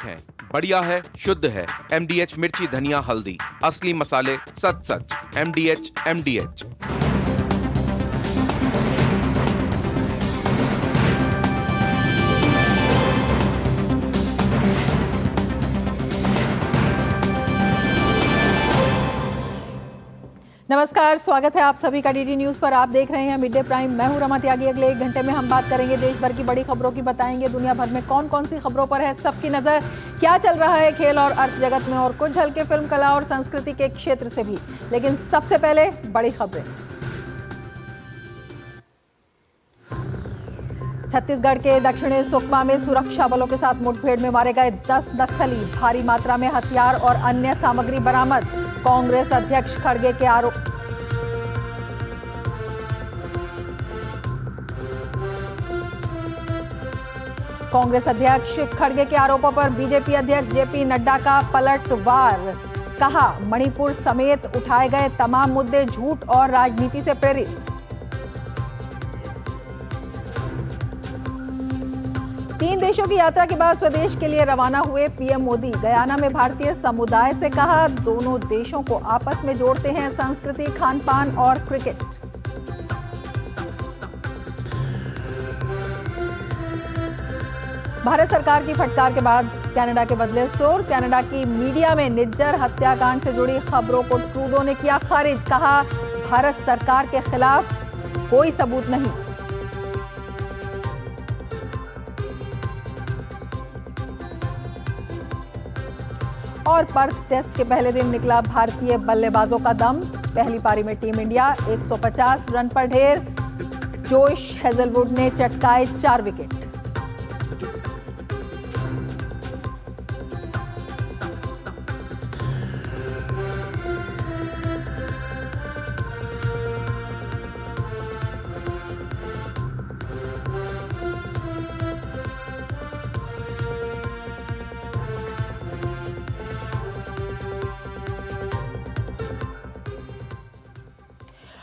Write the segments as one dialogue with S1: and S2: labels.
S1: हैं। बढ़िया है, शुद्ध है। MDH मिर्ची, धनिया, हल्दी, असली मसाले, सच सच। MDH।
S2: नमस्कार, स्वागत है आप सभी का DD न्यूज पर। आप देख रहे हैं मिड डे प्राइम। मैं हूं रमा त्यागी। अगले 1 घंटे में हम बात करेंगे देश भर की बड़ी खबरों की, बताएंगे दुनिया भर में कौन कौन सी खबरों पर है सबकी नजर, क्या चल रहा है खेल और अर्थ जगत में, और कुछ झलके फिल्म, कला और संस्कृति के क्षेत्र से भी। लेकिन सबसे पहले बड़ी खबरें। छत्तीसगढ़ के दक्षिणी सुकमा में सुरक्षा बलों के साथ मुठभेड़ में मारे गए 10 नक्सली, भारी मात्रा में हथियार और अन्य सामग्री बरामद। कांग्रेस अध्यक्ष खड़गे के आरोप कांग्रेस अध्यक्ष खड़गे के आरोपों पर बीजेपी अध्यक्ष JP नड्डा का पलटवार। कहा, मणिपुर समेत उठाए गए तमाम मुद्दे झूठ और राजनीति से प्रेरित। 3 देशों की यात्रा के बाद स्वदेश के लिए रवाना हुए PM मोदी। गयाना में भारतीय समुदाय से कहा, दोनों देशों को आपस में जोड़ते हैं संस्कृति, खान पान और क्रिकेट। भारत सरकार की फटकार के बाद कनाडा के बदले सुर। कनाडा की मीडिया में निज्जर हत्याकांड से जुड़ी खबरों को ट्रूडो ने किया खारिज। कहा, भारत सरकार के खिलाफ कोई सबूत नहीं। और पर्थ टेस्ट के पहले दिन निकला भारतीय बल्लेबाजों का दम। पहली पारी में टीम इंडिया 150 रन पर ढेर। जोश हेजलवुड ने चटकाए 4 विकेट।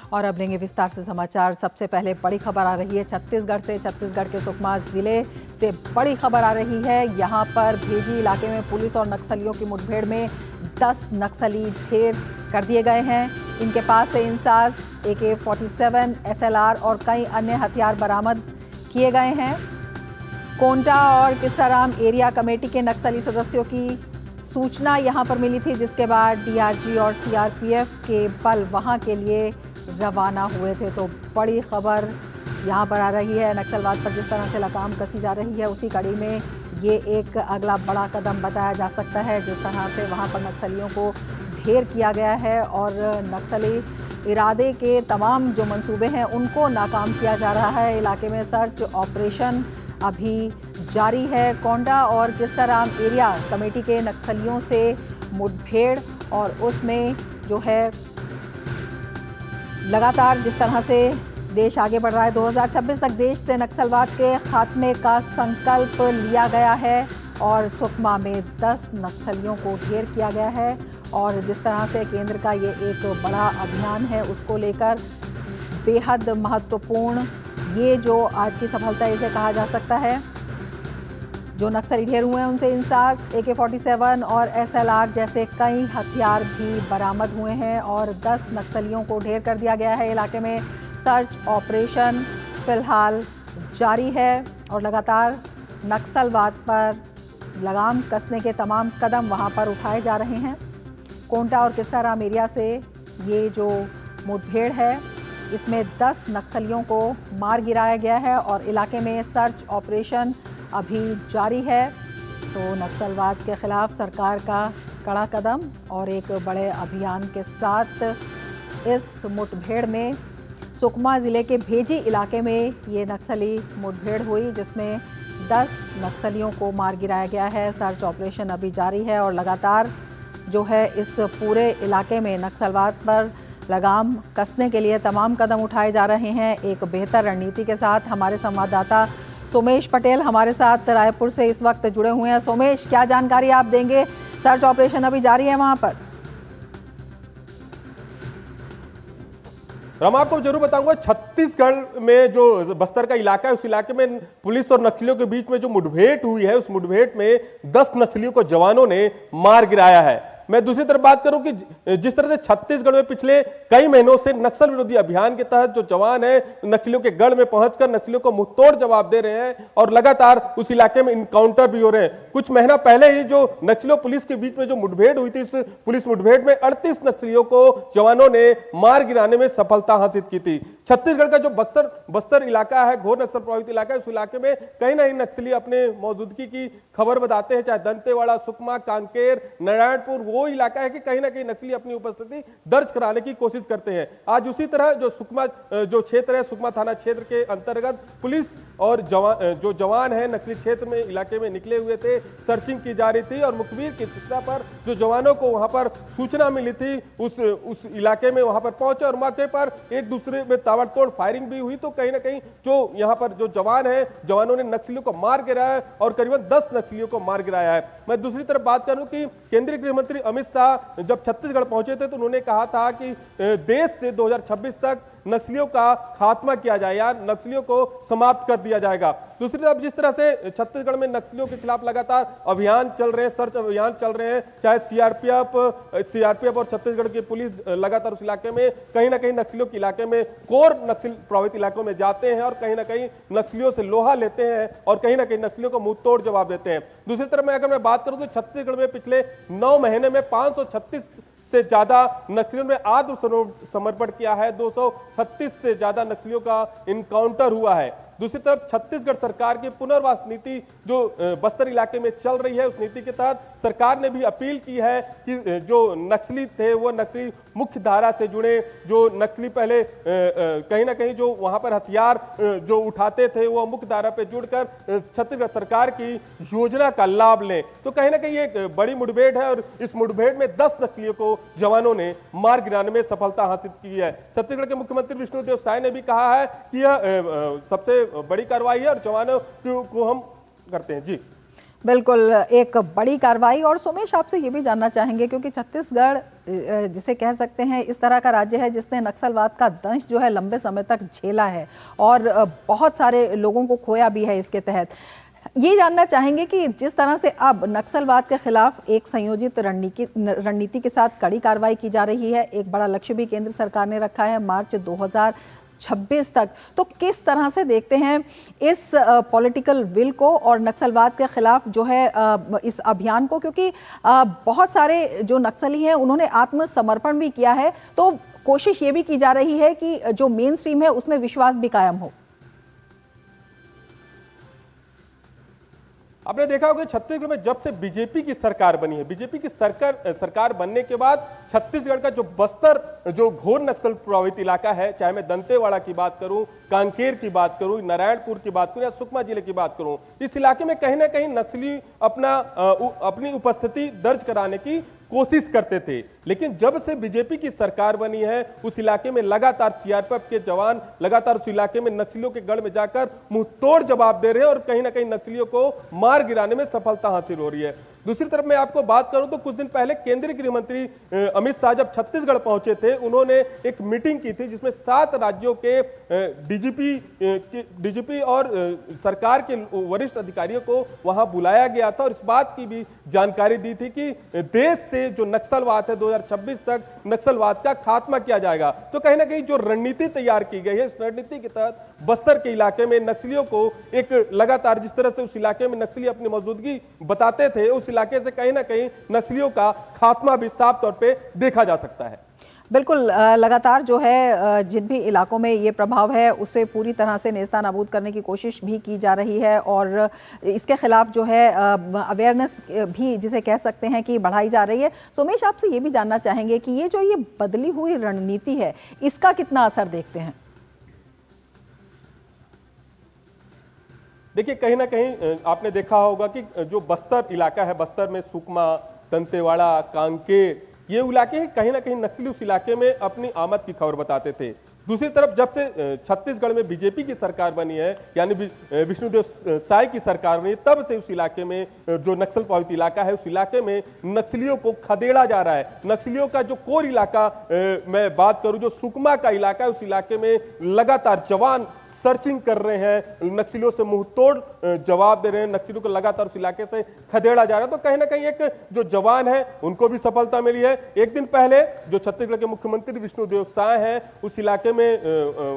S2: और अब लेंगे विस्तार से समाचार। सबसे पहले बड़ी खबर आ रही है छत्तीसगढ़ से। छत्तीसगढ़ के सुकमा जिले से बड़ी खबर आ रही है। यहां पर भेजी इलाके में पुलिस और नक्सलियों की मुठभेड़ में 10 नक्सली ढेर कर दिए गए हैं। इनके पास से इंसास, AK-47, SLR और कई अन्य हथियार बरामद किए गए हैं। कोंटा और किस्टाराम एरिया कमेटी के नक्सली सदस्यों की सूचना यहां पर मिली थी, जिसके बाद DRG और CRPF के बल वहां के लिए रवाना हुए थे। तो बड़ी खबर यहाँ पर आ रही है। नक्सलवाद पर जिस तरह से लगाम कसी जा रही है, उसी कड़ी में ये एक अगला बड़ा कदम बताया जा सकता है। जिस तरह से वहाँ पर नक्सलियों को ढेर किया गया है और नक्सली इरादे के तमाम जो मंसूबे हैं उनको नाकाम किया जा रहा है। इलाके में सर्च ऑपरेशन अभी जारी है। कोंडा और किस्टाराम एरिया कमेटी के नक्सलियों से मुठभेड़ और उसमें जो है लगातार जिस तरह से देश आगे बढ़ रहा है, 2026 तक देश से नक्सलवाद के खात्मे का संकल्प लिया गया है और सुकमा में 10 नक्सलियों को ढेर किया गया है। और जिस तरह से केंद्र का ये एक बड़ा अभियान है, उसको लेकर बेहद महत्वपूर्ण ये जो आज की सफलता इसे कहा जा सकता है। जो नक्सली ढेर हुए हैं उनसे इंसास, AK-47 और SLR जैसे कई हथियार भी बरामद हुए हैं और 10 नक्सलियों को ढेर कर दिया गया है। इलाके में सर्च ऑपरेशन फिलहाल जारी है और लगातार नक्सलवाद पर लगाम कसने के तमाम कदम वहां पर उठाए जा रहे हैं। कोंटा और किस्टाराम एरिया से ये जो मुठभेड़ है, इसमें 10 नक्सलियों को मार गिराया गया है और इलाके में सर्च ऑपरेशन अभी जारी है। तो नक्सलवाद के खिलाफ सरकार का कड़ा कदम और एक बड़े अभियान के साथ इस मुठभेड़ में सुकमा ज़िले के भेजी इलाके में ये नक्सली मुठभेड़ हुई, जिसमें 10 नक्सलियों को मार गिराया गया है। सर्च ऑपरेशन अभी जारी है और लगातार जो है इस पूरे इलाके में नक्सलवाद पर लगाम कसने के लिए तमाम कदम उठाए जा रहे हैं। एक बेहतर रणनीति के साथ हमारे संवाददाता सोमेश पटेल हमारे साथ रायपुर से इस वक्त जुड़े हुए हैं। सोमेश, क्या जानकारी आप देंगे? सर्च ऑपरेशन अभी जारी है वहां पर?
S3: रमा, आपको जरूर बताऊंगा, छत्तीसगढ़ में जो बस्तर का इलाका है, उस इलाके में पुलिस और नक्सलियों के बीच में जो मुठभेड़ हुई है, उस मुठभेड़ में 10 नक्सलियों को जवानों ने मार गिराया है। मैं दूसरी तरफ बात करूं कि जिस तरह से छत्तीसगढ़ में पिछले कई महीनों से नक्सल विरोधी अभियान के तहत जो जवान है नक्सलियों के गढ़ में पहुंचकर नक्सलियों को मुंहतोड़ जवाब दे रहे हैं और लगातार उस इलाके में इनकाउंटर भी हो रहे हैं। कुछ महीना पहले ही जो नक्सलियों पुलिस के बीच में जो मुठभेड़ हुई थी, इस पुलिस मुठभेड़ में 38 नक्सलियों को जवानों ने मार गिराने में सफलता हासिल की थी। छत्तीसगढ़ का जो बस्तर इलाका है, घोर नक्सल प्रभावित इलाका है, उस इलाके में कहीं ना कहीं नक्सली अपने मौजूदगी की खबर बताते हैं, चाहे दंतेवाड़ा, सुकमा, कांकेर, नारायणपुर, वो इलाका है कि कहीं ना कहीं नक्सली अपनी उपस्थिति दर्ज कराने की कोशिश करते हैं। आज उसी तरह जो सुकमा जो क्षेत्र है, सुकमा थाना क्षेत्र के अंतर्गत पुलिस और जो जवान है नक्सली क्षेत्र में इलाके में निकले हुए थे, सर्चिंग की जा रही थी और मुखबिर की सूचना पर जो जवानों को वहां पर सूचना मिली थी, उस इलाके में वहां पर पहुंचे और मौके पर एक दूसरे में ताबड़तोड़ फायरिंग भी हुई। तो कहीं ना कहीं जो यहां पर जो जवान है, जवानों ने नक्सलियों को मार गिराया और करीबन 10 नक्सलियों को मार गिराया है। मैं दूसरी तरफ बात करूं कि केंद्रीय गृह मंत्री अमित शाह जब छत्तीसगढ़ पहुंचे थे तो उन्होंने कहा था कि देश से 2026 तक नक्सलियों का खात्मा किया जाए या नक्सलियों को समाप्त कर दिया जाएगा। दूसरी तरफ जिस तरह से छत्तीसगढ़ में नक्सलियों के खिलाफ लगातार अभियान चल रहे हैं, सर्च अभियान चल रहे हैं, चाहे सीआरपीएफ और छत्तीसगढ़ की पुलिस लगातार उस इलाके में कहीं ना कहीं नक्सलियों के इलाके में कोर नक्सल प्रभावित इलाकों में जाते हैं और कहीं ना कहीं नक्सलियों से लोहा लेते हैं और कहीं ना कहीं नक्सलियों को मुंह तोड़ जवाब देते हैं। दूसरी तरफ अगर मैं बात करूं तो छत्तीसगढ़ में पिछले 9 महीने में 536 से ज्यादा नक्सलियों ने आत्मसमर्पण किया है, 236 से ज्यादा नक्सलियों का इनकाउंटर हुआ है। दूसरी तरफ छत्तीसगढ़ सरकार की पुनर्वास नीति जो बस्तर इलाके में चल रही है, उस नीति के तहत सरकार ने भी अपील की है कि जो नक्सली थे वो नक्सली मुख्य धारा से जुड़े, जो नक्सली पहले कहीं ना कहीं जो वहां पर हथियार जो उठाते थे वो मुख्य धारा पे जुड़कर छत्तीसगढ़ सरकार की योजना का लाभ लें। तो कहीं ना कहीं एक बड़ी मुठभेड़ है और इस मुठभेड़ में 10 नक्सलियों को जवानों ने मार गिराने में सफलता हासिल की है। छत्तीसगढ़ के मुख्यमंत्री विष्णुदेव साय ने भी कहा है कि यह सबसे बड़ी कार्रवाई है और जवानों को हम करते हैं। जी
S2: बिल्कुल, एक बड़ी कार्रवाई। और सुमेश, आपसे ये भी जानना चाहेंगे क्योंकि छत्तीसगढ़ जिसे कह सकते हैं इस तरह का राज्य है जिसने नक्सलवाद का दंश जो है लंबे समय तक झेला है और बहुत सारे लोगों को खोया भी है इसके तहत। ये जानना चाहेंगे कि जिस तरह से अब नक्सलवाद के खिलाफ एक संयोजित रणनीति के साथ कड़ी कार्रवाई की जा रही है, एक बड़ा लक्ष्य भी केंद्र सरकार ने रखा है मार्च 2026 तक, तो किस तरह से देखते हैं इस पॉलिटिकल विल को और नक्सलवाद के खिलाफ जो है इस अभियान को, क्योंकि बहुत सारे जो नक्सली हैं उन्होंने आत्मसमर्पण भी किया है, तो कोशिश ये भी की जा रही है कि जो मेन स्ट्रीम है उसमें विश्वास भी कायम हो।
S3: आपने देखा होगा छत्तीसगढ़ में जब से बीजेपी की सरकार बनी है, बीजेपी की सरकार बनने के बाद छत्तीसगढ़ का जो बस्तर जो घोर नक्सल प्रभावित इलाका है, चाहे मैं दंतेवाड़ा की बात करूं, कांकेर की बात करूं, नारायणपुर की बात करूं या सुकमा जिले की बात करूं, इस इलाके में कहीं ना कहीं नक्सली अपनी उपस्थिति दर्ज कराने की कोशिश करते थे। लेकिन जब से बीजेपी की सरकार बनी है उस इलाके में लगातार सीआरपीएफ के जवान लगातार उस इलाके में नक्सलियों के गढ़ में जाकर मुंह तोड़ जवाब दे रहे हैं और कहीं ना कहीं नक्सलियों को मार गिराने में सफलता हासिल हो रही है। दूसरी तरफ मैं आपको बात करूं तो कुछ दिन पहले केंद्रीय गृह मंत्री अमित शाह जब छत्तीसगढ़ पहुंचे थे, उन्होंने एक मीटिंग की थी जिसमें 7 राज्यों के डीजीपी और सरकार के वरिष्ठ अधिकारियों को वहां बुलाया गया था और इस बात की भी जानकारी दी थी कि देश से जो नक्सलवाद है 2026 तक नक्सलवाद का खात्मा किया जाएगा। तो कहीं ना कहीं जो रणनीति तैयार की गई है, इस रणनीति के तहत बस्तर के इलाके में नक्सलियों को एक लगातार जिस तरह से उस इलाके में नक्सली अपनी मौजूदगी बताते थे, उस इलाके से कहीं ना कहीं नक्सलियों का खात्मा भी साफ तौर पे देखा जा सकता है।
S2: बिल्कुल, लगातार जो है जिन भी इलाकों में ये प्रभाव है उसे पूरी तरह से नेस्ता नाबूद करने की कोशिश भी की जा रही है और इसके खिलाफ जो है अवेयरनेस भी जिसे कह सकते हैं कि बढ़ाई जा रही है। सोमेश, आपसे ये भी जानना चाहेंगे कि ये जो ये बदली हुई रणनीति है इसका कितना असर देखते हैं?
S3: देखिए, कहीं ना कहीं आपने देखा होगा कि जो बस्तर इलाका है, बस्तर में सुकमा, दंतेवाड़ा, कांकेर, ये इलाके कहीं ना कहीं नक्सली उस इलाके में अपनी आमद की खबर बताते थे। दूसरी तरफ जब से छत्तीसगढ़ में बीजेपी की सरकार बनी है, यानी विष्णुदेव साय की सरकार बनी, तब से उस इलाके में जो नक्सल प्रभावित इलाका है, उस इलाके में नक्सलियों को खदेड़ा जा रहा है। नक्सलियों का जो कोर इलाका मैं बात करूं, जो सुकमा का इलाका है, उस इलाके में लगातार जवान सर्चिंग कर रहे हैं, नक्सलियों से मुंह तोड़ जवाब दे रहे हैं, नक्सलियों को लगातार उस इलाके से खदेड़ा जा रहा है। तो कहीं ना कहीं एक जो जवान है उनको भी सफलता मिली है। एक दिन पहले जो छत्तीसगढ़ के मुख्यमंत्री विष्णुदेव साय हैं, उस इलाके में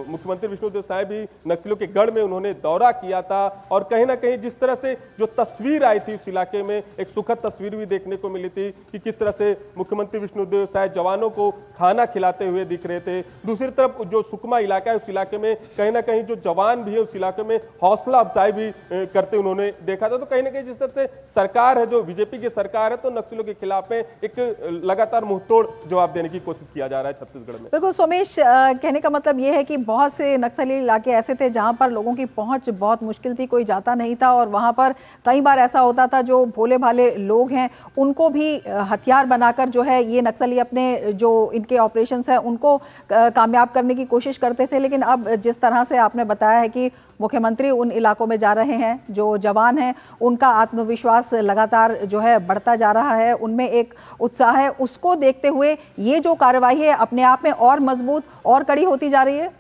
S3: मुख्यमंत्री विष्णुदेव साय भी नक्सलियों के गढ़ में उन्होंने दौरा किया था, और कहीं ना कहीं जिस तरह से जो तस्वीर आई थी उस इलाके में, एक सुखद तस्वीर भी देखने को मिली थी कि किस तरह से मुख्यमंत्री विष्णुदेव साय जवानों को खाना खिलाते हुए दिख रहे थे। दूसरी तरफ जो सुकमा इलाका है, उस इलाके में कहीं ना कहीं जो जवान भी है उस इलाके में हौसला अफजाई भी करते उन्होंने देखा था। तो कहीं ना कहीं जिस तरह से सरकार है, जो बीजेपी की सरकार है, तो नक्सलियों के खिलाफ में एक लगातार मुंहतोड़ जवाब देने की कोशिश किया जा रहा है छत्तीसगढ़ में।
S2: बिल्कुल सोमेश, कहने का मतलब यह है कि बहुत से नक्सली इलाके ऐसे थे जहां पर लोगों की पहुंच बहुत मुश्किल थी, कोई जाता नहीं था, और वहां पर कई बार ऐसा होता था जो भोले भाले लोग हैं उनको भी हथियार बनाकर जो है ये नक्सली अपने जो इनके ऑपरेशंस हैं उनको कामयाब करने की कोशिश करते थे। लेकिन अब जिस तरह से आपने बताया है कि मुख्यमंत्री उन इलाकों में जा रहे हैं, जो जवान हैं उनका आत्मविश्वास लगातार जो है बढ़ता जा रहा है, उनमें एक उत्साह है, उसको देखते हुए ये जो कार्रवाई है अपने आप में और मजबूत और कड़ी होती जा रही है।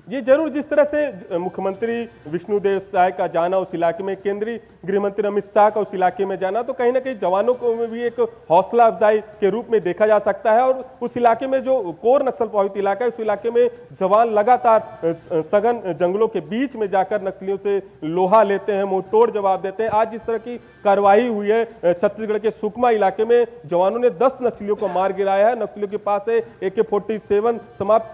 S3: ये जरूर जिस तरह से मुख्यमंत्री विष्णुदेव साय का जाना उस इलाके में, केंद्रीय गृह मंत्री अमित शाह का उस इलाके में जाना, तो कहीं ना कहीं जवानों को में भी एक हौसला अफजाई के रूप में देखा जा सकता है। और उस इलाके में जो कोर नक्सल प्रभावित इलाका है, उस इलाके में जवान लगातार सघन जंगलों के बीच में जाकर नक्सलियों से लोहा लेते हैं, मुंह तोड़ जवाब देते हैं। आज जिस तरह की कार्रवाई हुई है छत्तीसगढ़ के सुकमा इलाके में, जवानों ने 10 नक्सलियों को मार गिराया है। नक्सलियों के पास से AK-47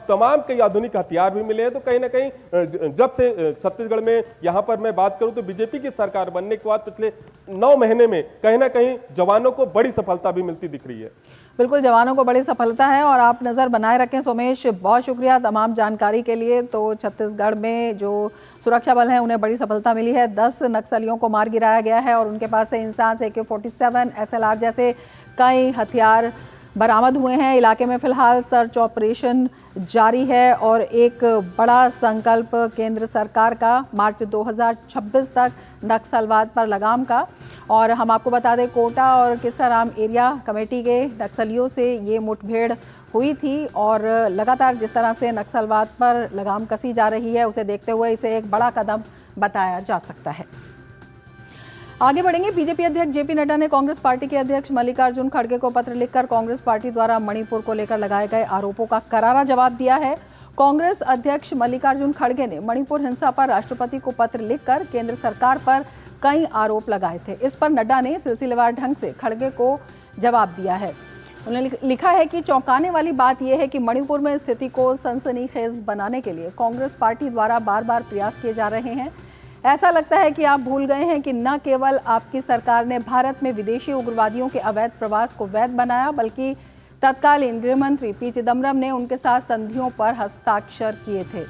S3: तमाम कई आधुनिक हथियार भी मिले हैं। तो कहीं ना कहीं जब से छत्तीसगढ़ में यहां पर मैं बात करूं तो बीजेपी की सरकार बनने के बाद पिछले 9 महीने में कहीं ना कहीं जवानों को बड़ी सफलता भी मिलती दिख रही है।
S2: बिल्कुल, जवानों को बड़ी सफलता है और आप नज़र बनाए रखें। सोमेश, बहुत शुक्रिया तमाम जानकारी के लिए। तो छत्तीसगढ़ में जो सुरक्षा बल हैं उन्हें बड़ी सफलता मिली है, 10 नक्सलियों को मार गिराया गया है और उनके पास से इंसान से AK-47 SLR जैसे कई हथियार बरामद हुए हैं। इलाके में फिलहाल सर्च ऑपरेशन जारी है और एक बड़ा संकल्प केंद्र सरकार का मार्च 2026 तक नक्सलवाद पर लगाम का। और हम आपको बता दें, कोटा और किस्टाराम एरिया कमेटी के नक्सलियों से ये मुठभेड़ हुई थी और लगातार जिस तरह से नक्सलवाद पर लगाम कसी जा रही है उसे देखते हुए इसे एक बड़ा कदम बताया जा सकता है। आगे बढ़ेंगे। बीजेपी अध्यक्ष JP नड्डा ने कांग्रेस पार्टी के अध्यक्ष मल्लिकार्जुन खड़गे को पत्र लिखकर कांग्रेस पार्टी द्वारा मणिपुर को लेकर लगाए गए आरोपों का करारा जवाब दिया है। कांग्रेस अध्यक्ष मल्लिकार्जुन खड़गे ने मणिपुर हिंसा पर राष्ट्रपति को पत्र लिखकर केंद्र सरकार पर कई आरोप लगाए थे। इस पर नड्डा ने सिलसिलेवार ढंग से खड़गे को जवाब दिया है। उन्होंने लिखा है कि चौंकाने वाली बात यह है कि मणिपुर में स्थिति को सनसनीखेज बनाने के लिए कांग्रेस पार्टी द्वारा बार बार प्रयास किए जा रहे हैं। ऐसा लगता है कि आप भूल गए हैं कि न केवल आपकी सरकार ने भारत में विदेशी उग्रवादियों के अवैध प्रवास को वैध बनाया, बल्कि तत्कालीन गृह मंत्री P चिदम्बरम ने उनके साथ संधियों पर हस्ताक्षर किए थे।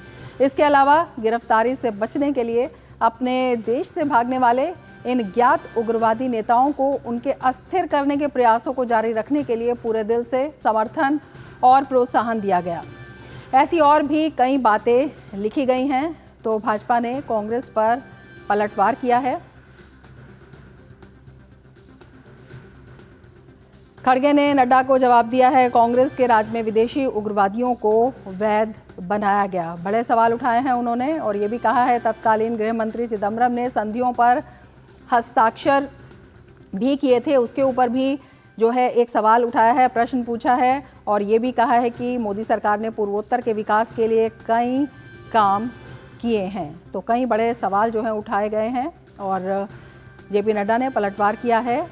S2: इसके अलावा गिरफ्तारी से बचने के लिए अपने देश से भागने वाले इन ज्ञात उग्रवादी नेताओं को उनके अस्थिर करने के प्रयासों को जारी रखने के लिए पूरे दिल से समर्थन और प्रोत्साहन दिया गया। ऐसी और भी कई बातें लिखी गई हैं। तो भाजपा ने कांग्रेस पर पलटवार किया है। खड़गे ने नड्डा को जवाब दिया है, कांग्रेस के राज में विदेशी उग्रवादियों को वैध बनाया गया। बड़े सवाल उठाए हैं उन्होंने और ये भी कहा है तत्कालीन गृह मंत्री चिदम्बरम ने संधियों पर हस्ताक्षर भी किए थे, उसके ऊपर भी जो है एक सवाल उठाया है, प्रश्न पूछा है और ये भी कहा है कि मोदी सरकार ने पूर्वोत्तर के विकास के लिए कई काम किए हैं। तो कई बड़े सवाल जो हैं उठाए गए हैं और JP नड्डा ने पलटवार किया है।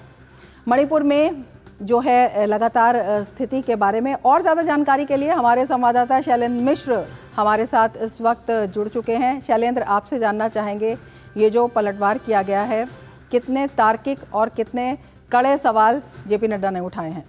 S2: मणिपुर में जो है लगातार स्थिति के बारे में और ज़्यादा जानकारी के लिए हमारे संवाददाता शैलेंद्र मिश्र हमारे साथ इस वक्त जुड़ चुके हैं। शैलेंद्र, आपसे जानना चाहेंगे ये जो पलटवार किया गया है, कितने तार्किक और कितने कड़े सवाल JP नड्डा ने उठाए हैं?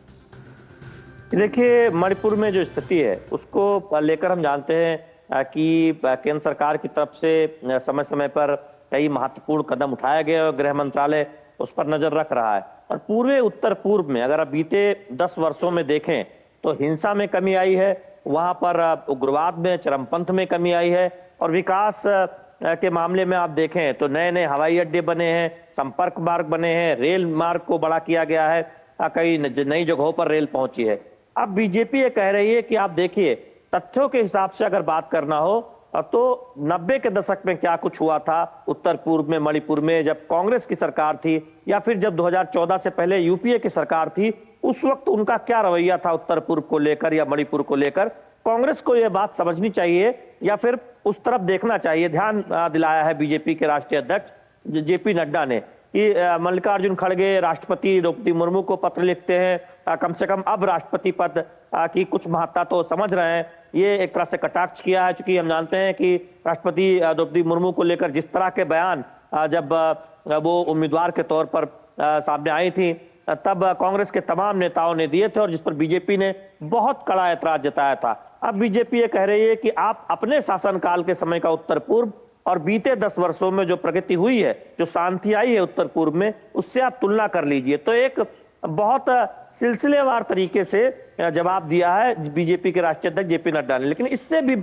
S4: देखिए, मणिपुर में जो स्थिति है उसको लेकर हम जानते हैं कि केंद्र सरकार की तरफ से समय समय पर कई महत्वपूर्ण कदम उठाए गए और गृह मंत्रालय उस पर नजर रख रहा है। और पूर्व उत्तर पूर्व में अगर आप बीते 10 वर्षों में देखें तो हिंसा में कमी आई है, वहां पर उग्रवाद में, चरमपंथ में कमी आई है, और विकास के मामले में आप देखें तो नए नए हवाई अड्डे बने हैं, संपर्क मार्ग बने हैं, रेल मार्ग को बड़ा किया गया है, कई नई जगहों पर रेल पहुंची है। अब बीजेपी ये कह रही है कि आप देखिए, तथ्यों के हिसाब से अगर बात करना हो तो 90 के दशक में क्या कुछ हुआ था उत्तर पूर्व में, मणिपुर में, जब कांग्रेस की सरकार थी, या फिर जब 2014 से पहले यूपीए की सरकार थी, उस वक्त उनका क्या रवैया था उत्तर पूर्व को लेकर या मणिपुर को लेकर। कांग्रेस को यह बात समझनी चाहिए या फिर उस तरफ देखना चाहिए। ध्यान दिलाया है बीजेपी के राष्ट्रीय अध्यक्ष जेपी नड्डा ने कि मल्लिकार्जुन खड़गे राष्ट्रपति द्रौपदी मुर्मू को पत्र लिखते हैं, कम से कम अब राष्ट्रपति पद की कुछ महत्ता तो समझ रहे हैं। ये एक तरह से कटाक्ष किया है, चूंकि हम जानते हैं कि राष्ट्रपति द्रौपदी मुर्मू को लेकर जिस तरह के बयान जब वो उम्मीदवार के तौर पर सामने आई थी, तब कांग्रेस के तमाम नेताओं ने दिए थे और जिस पर बीजेपी ने बहुत कड़ा ऐतराज जताया था। अब बीजेपी ये कह रही है कि आप अपने शासनकाल के समय का उत्तर पूर्व और बीते 10 वर्षों में जो प्रगति हुई है, जो शांति आई है उत्तर पूर्व में, उससे आप तुलना कर लीजिए। तो एक बहुत सिलसिलेवार तरीके से जवाब दिया है बीजेपी के राष्ट्रीय अध्यक्ष जेपी नड्डा ने। लेकिन इससे भी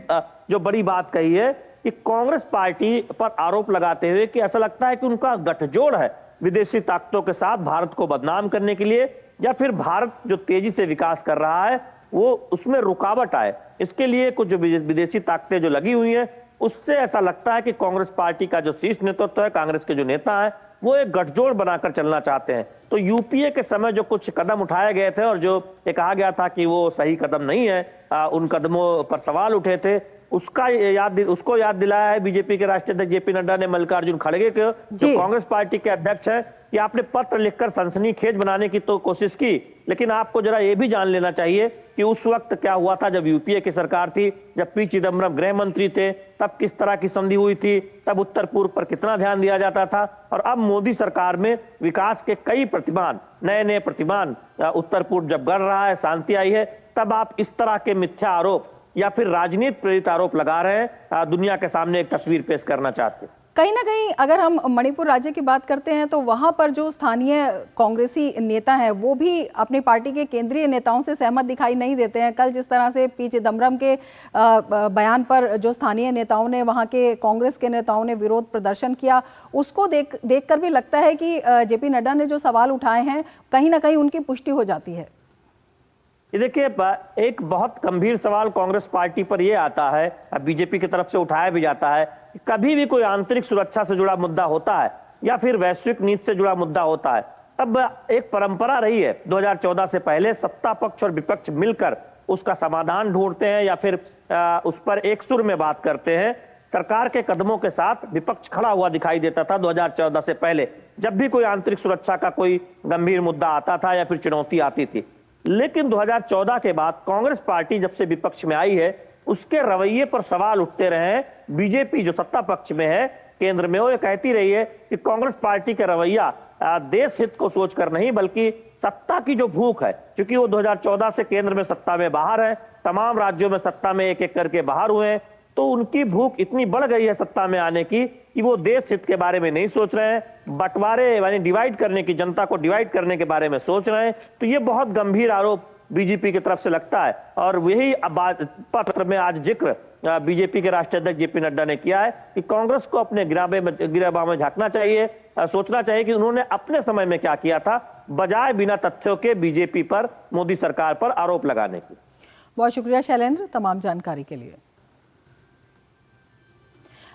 S4: जो बड़ी बात कही है कि कांग्रेस पार्टी पर आरोप लगाते हुए कि ऐसा लगता है कि उनका गठजोड़ है विदेशी ताकतों के साथ भारत को बदनाम करने के लिए, या फिर भारत जो तेजी से विकास कर रहा है वो उसमें रुकावट आए, इसके लिए कुछ जो विदेशी ताकतें जो लगी हुई हैं, उससे ऐसा लगता है कि कांग्रेस पार्टी का जो शीर्ष नेतृत्व है, कांग्रेस के जो नेता हैं, वो एक गठजोड़ बनाकर चलना चाहते हैं। तो यूपीए के समय जो कुछ कदम उठाए गए थे और जो ये कहा गया था कि वो सही कदम नहीं है, उन कदमों पर सवाल उठे थे, उसको याद दिलाया है बीजेपी के राष्ट्रीय अध्यक्ष जेपी नड्डा ने मल्लिकार्जुन खड़गे के, जो कांग्रेस पार्टी के अध्यक्ष हैं, कि आपने पत्र लिखकर सनसनीखेज बनाने की तो कोशिश की, लेकिन आपको जरा ये भी जान लेना चाहिए कि उस वक्त क्या हुआ था जब यूपीए की सरकार थी, जब पी चिदम्बरम गृह मंत्री थे, तब किस तरह की संधि हुई थी, तब उत्तर पूर्व पर कितना ध्यान दिया जाता था, और अब मोदी सरकार में विकास के कई प्रतिमान, नए नए प्रतिमान उत्तर पूर्व जब गढ़ रहा है, शांति आई है, तब आप इस तरह के मिथ्या आरोप या फिर राजनीति प्रेरित आरोप लगा रहे हैं, दुनिया के सामने एक तस्वीर पेश करना चाहते हैं।
S2: कहीं ना कहीं अगर हम मणिपुर राज्य की बात करते हैं तो वहां पर जो स्थानीय कांग्रेसी नेता हैं वो भी अपनी पार्टी के केंद्रीय नेताओं से सहमत दिखाई नहीं देते हैं। कल जिस तरह से पी चिदम्बरम के बयान पर जो स्थानीय नेताओं ने, वहां के कांग्रेस के नेताओं ने विरोध प्रदर्शन किया, उसको देखकर भी लगता है कि जेपी नड्डा ने जो सवाल उठाए हैं कहीं ना कहीं उनकी पुष्टि हो जाती है।
S4: ये देखिए, एक बहुत गंभीर सवाल कांग्रेस पार्टी पर यह आता है, अब बीजेपी की तरफ से उठाया भी जाता है, कि कभी भी कोई आंतरिक सुरक्षा से जुड़ा मुद्दा होता है या फिर वैश्विक नीति से जुड़ा मुद्दा होता है, तब एक परंपरा रही है 2014 से पहले सत्ता पक्ष और विपक्ष मिलकर उसका समाधान ढूंढते हैं या फिर उस पर एक सुर में बात करते हैं। सरकार के कदमों के साथ विपक्ष खड़ा हुआ दिखाई देता था 2014 से पहले, जब भी कोई आंतरिक सुरक्षा का कोई गंभीर मुद्दा आता था या फिर चुनौती आती थी। लेकिन 2014 के बाद कांग्रेस पार्टी जब से विपक्ष में आई है, उसके रवैये पर सवाल उठते रहे। बीजेपी जो सत्ता पक्ष में है, केंद्र में, वो ये कहती रही है कि कांग्रेस पार्टी का रवैया देश हित को सोचकर नहीं, बल्कि सत्ता की जो भूख है, क्योंकि वो 2014 से केंद्र में सत्ता में बाहर है, तमाम राज्यों में सत्ता में एक एक करके बाहर हुए हैं, तो उनकी भूख इतनी बढ़ गई है सत्ता में आने की कि वो देश हित के बारे में नहीं सोच रहे हैं, बंटवारे यानी डिवाइड करने की, जनता को डिवाइड करने के बारे में सोच रहे हैं। तो ये बहुत गंभीर आरोप बीजेपी की तरफ से लगता है, और वही पत्र में आज जिक्र बीजेपी के राष्ट्रीय अध्यक्ष जेपी नड्डा ने किया है कि कांग्रेस को अपने गिराबा में झांकना चाहिए, सोचना चाहिए कि उन्होंने अपने समय में क्या किया था, बजाय बिना तथ्यों के बीजेपी पर, मोदी सरकार पर आरोप लगाने की।
S2: बहुत शुक्रिया शैलेंद्र तमाम जानकारी के लिए।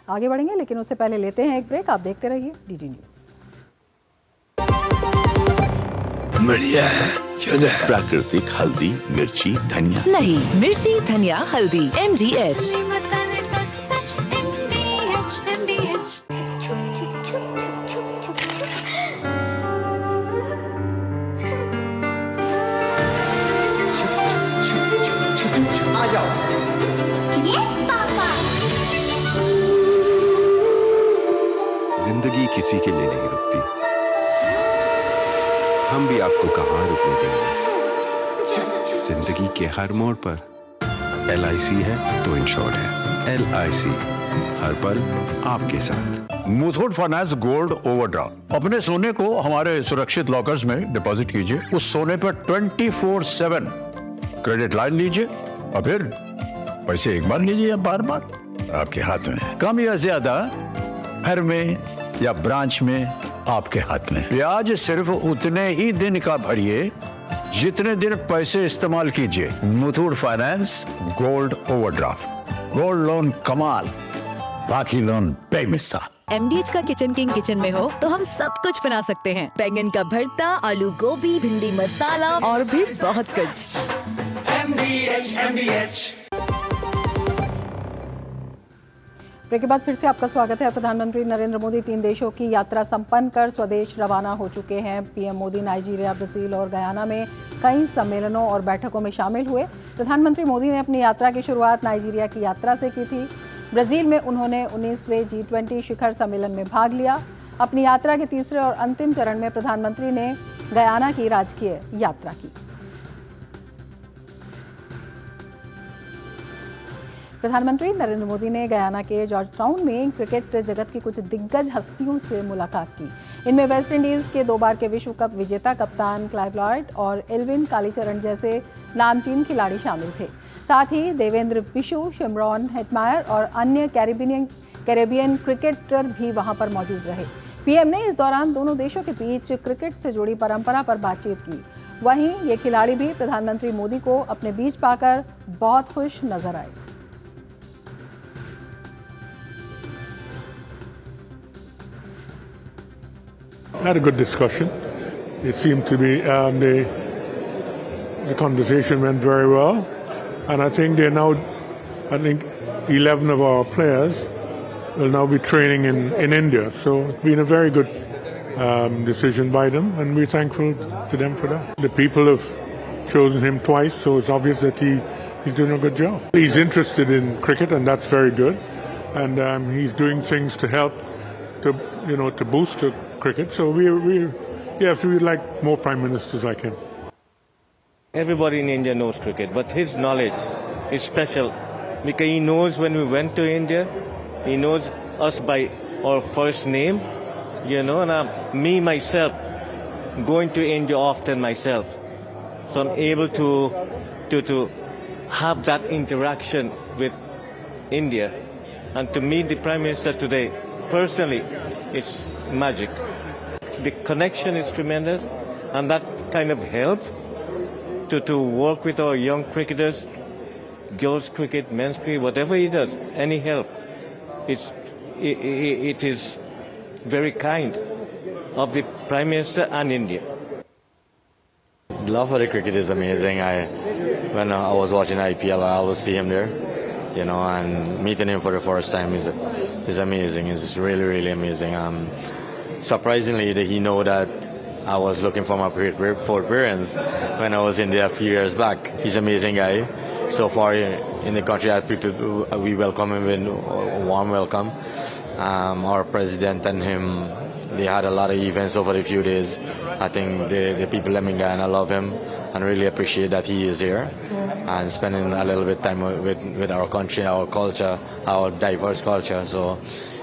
S2: आगे बढ़ेंगे लेकिन उससे पहले लेते हैं एक ब्रेक। आप देखते रहिए डीडी न्यूज।
S5: बढ़िया है, प्राकृतिक हल्दी, मिर्ची, धनिया
S6: नहीं, मिर्ची, धनिया, हल्दी, MDH।
S7: आ जाओ। Yes papa.
S8: जिंदगी किसी के लिए नहीं रुकती, हम भी आपको कहां रुकने देंगे। जिंदगी के हर मोड़ पर LIC है तो इंश्योर्ड है। LIC हर पल आपके साथ।
S9: मुथूट फाइनेंस गोल्ड ओवरड्राफ्ट, अपने सोने को हमारे सुरक्षित लॉकर्स में डिपॉजिट कीजिए। उस सोने पर 24/7 क्रेडिट लाइन लीजिए और फिर पैसे एक बार लीजिए या बार बार, आपके हाथ में। कम या ज्यादा घर में या ब्रांच में आपके हाथ में। ब्याज सिर्फ उतने ही दिन का भरिए जितने दिन पैसे इस्तेमाल कीजिए। Muthoot finance gold overdraft, gold loan कमाल, बाकी लोन बेमिसाल।
S6: MDH का किचन किंग किचन में हो तो हम सब कुछ बना सकते हैं। बैंगन का भरता, आलू गोभी, भिंडी मसाला और भी बहुत कुछ।
S2: ब्रेक के बाद फिर से आपका स्वागत है। प्रधानमंत्री नरेंद्र मोदी 3 देशों की यात्रा संपन्न कर स्वदेश रवाना हो चुके हैं। पीएम मोदी नाइजीरिया, ब्राजील और गयाना में कई सम्मेलनों और बैठकों में शामिल हुए। प्रधानमंत्री मोदी ने अपनी यात्रा की शुरुआत नाइजीरिया की यात्रा से की थी। ब्राजील में उन्होंने 19वें G20 शिखर सम्मेलन में भाग लिया। अपनी यात्रा के तीसरे और अंतिम चरण में प्रधानमंत्री ने गयाना की राजकीय यात्रा की। प्रधानमंत्री नरेंद्र मोदी ने गयाना के जॉर्ज टाउन में क्रिकेट जगत की कुछ दिग्गज हस्तियों से मुलाकात की। इनमें वेस्ट इंडीज के 2 बार के विश्व कप विजेता कप्तान क्लाइव लॉयड और एल्विन कालीचरण जैसे नामचीन खिलाड़ी शामिल थे। साथ ही देवेंद्र बिशु, शिमरॉन हेटमायर और अन्य कैरेबियन क्रिकेटर भी वहां पर मौजूद रहे। पीएम ने इस दौरान दोनों देशों के बीच क्रिकेट से जुड़ी परंपरा पर बातचीत की। वहीं ये खिलाड़ी भी प्रधानमंत्री मोदी को अपने बीच पाकर बहुत खुश नजर आए।
S10: Had a good discussion. It seemed to be the conversation went very well, and I think 11 of our players will now be training in India. So it's been a very good decision by them, and we're thankful to them for that. The people have chosen him twice, so it's obvious that he's doing a good job. He's interested in cricket, and that's very good, and he's doing things to help to boost the cricket. So we'd like more prime ministers like him.
S11: Everybody in India knows cricket, but his knowledge is special because he knows when we went to India, he knows us by our first name, and me myself going to India often myself, so I'm able to have that interaction with India, and to meet the Prime Minister today personally, it's magic. The connection is tremendous, and that kind of help to work with our young cricketers, girls cricket, men's cricket, whatever he does, any help, it is very kind of the Prime Minister and India.
S12: The love for the cricket is amazing. When I was watching IPL, I always see him there, and meeting him for the first time is amazing. It's really, really amazing. Surprisingly, he know that I was looking for my parents when I was in there a few years back. He's an amazing guy. So far in the country, we welcome him with a warm welcome. Our president and him, they had a lot of events over the few days. I think the people in Guyana love him and really appreciate that he is here and spending a little bit time with our country, our culture, our diverse culture. So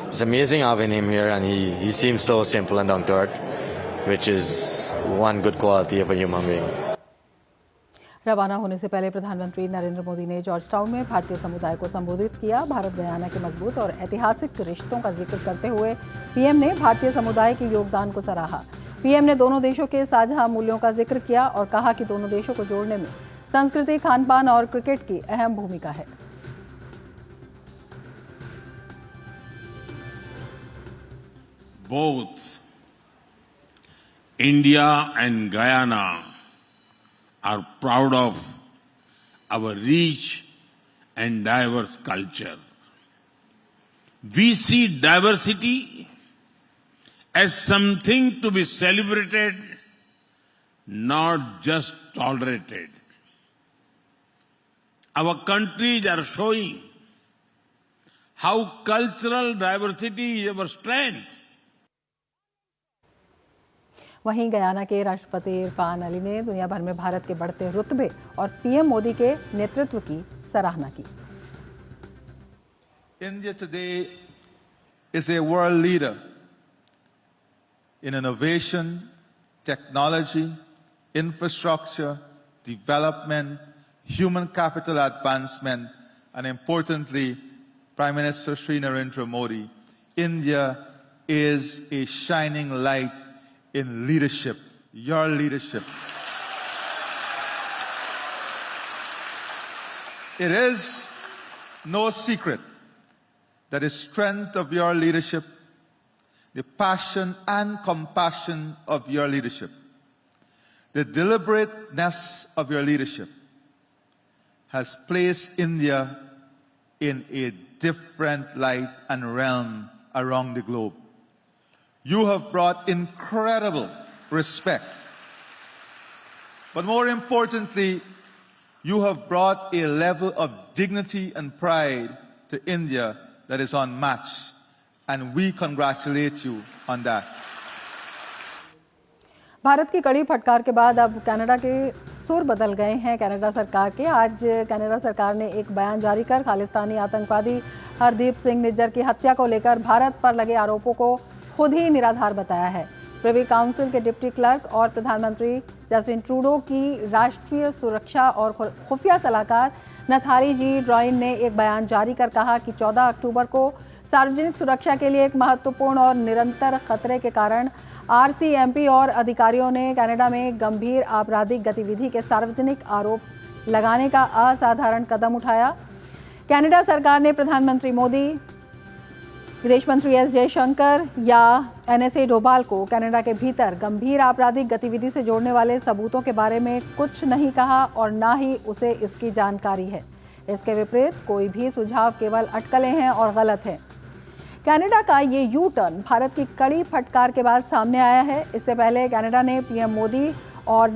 S12: it's amazing having him here, and he seems so simple and down to earth, which is one good quality of a human being.
S2: रवाना होने से पहले प्रधानमंत्री नरेंद्र मोदी ने George town में भारतीय समुदाय को संबोधित किया। भारत गयाना के मजबूत और ऐतिहासिक रिश्तों का जिक्र करते हुए पीएम ने भारतीय समुदाय के योगदान को सराहा। पीएम ने दोनों देशों के साझा मूल्यों का जिक्र किया और कहा कि दोनों देशों को जोड़ने में संस्कृति, खान-पान और क्रिकेट की अहम भूमिका है।
S13: Both India and Guyana are proud of our rich and diverse culture. We see diversity as something to be celebrated, not just tolerated. Our countries are showing how cultural diversity is our strength.
S2: वहीं Guyana के राष्ट्रपति इरफान अली ने दुनिया भर में भारत के बढ़ते रुतबे और पीएम मोदी के नेतृत्व की सराहना की।
S14: India today is a world leader in innovation, technology, infrastructure, development, human capital advancement, and importantly, Prime Minister Shri Narendra Modi, India is a shining light in leadership, your leadership. It is no secret that the strength of your leadership, the passion and compassion of your leadership, the deliberateness of your leadership has placed India in a different light and realm around the globe. You have brought incredible respect, but more importantly, you have brought a level of dignity and pride to India that is unmatched, and we congratulate you on that.
S2: Bharat की कड़ी फटकार के बाद अब Canada के सुर बदल गए हैं कनाडा सरकार के। आज कनाडा सरकार ने एक बयान जारी कर खालिस्तानी आतंकवादी हरदीप सिंह निज्जर की हत्या को लेकर भारत पर लगे आरोपों को खुद ही निराधार बताया है। प्रिवी काउंसिल के डिप्टी क्लर्क और प्रधानमंत्री जस्टिन ट्रूडो की राष्ट्रीय सुरक्षा और खुफिया सलाहकार नथाली जी ड्रॉइन ने एक बयान जारी कर कहा कि 14 अक्टूबर को सार्वजनिक सुरक्षा के लिए एक महत्वपूर्ण और निरंतर खतरे के कारण RCMP और अधिकारियों ने कनाडा में गंभीर आपराधिक गतिविधि के सार्वजनिक आरोप लगाने का असाधारण कदम उठाया। कनाडा सरकार ने प्रधानमंत्री मोदी, विदेश मंत्री एस जयशंकर या NSA डोभाल को कनाडा के भीतर गंभीर आपराधिक गतिविधि से जोड़ने वाले सबूतों के बारे में कुछ नहीं कहा और न ही उसे इसकी जानकारी है। इसके विपरीत कोई भी सुझाव केवल अटकलें हैं और गलत है। कनाडा का ये यू टर्न भारत की कड़ी फटकार के बाद सामने आया है। इससे पहले कनाडा ने PM मोदी और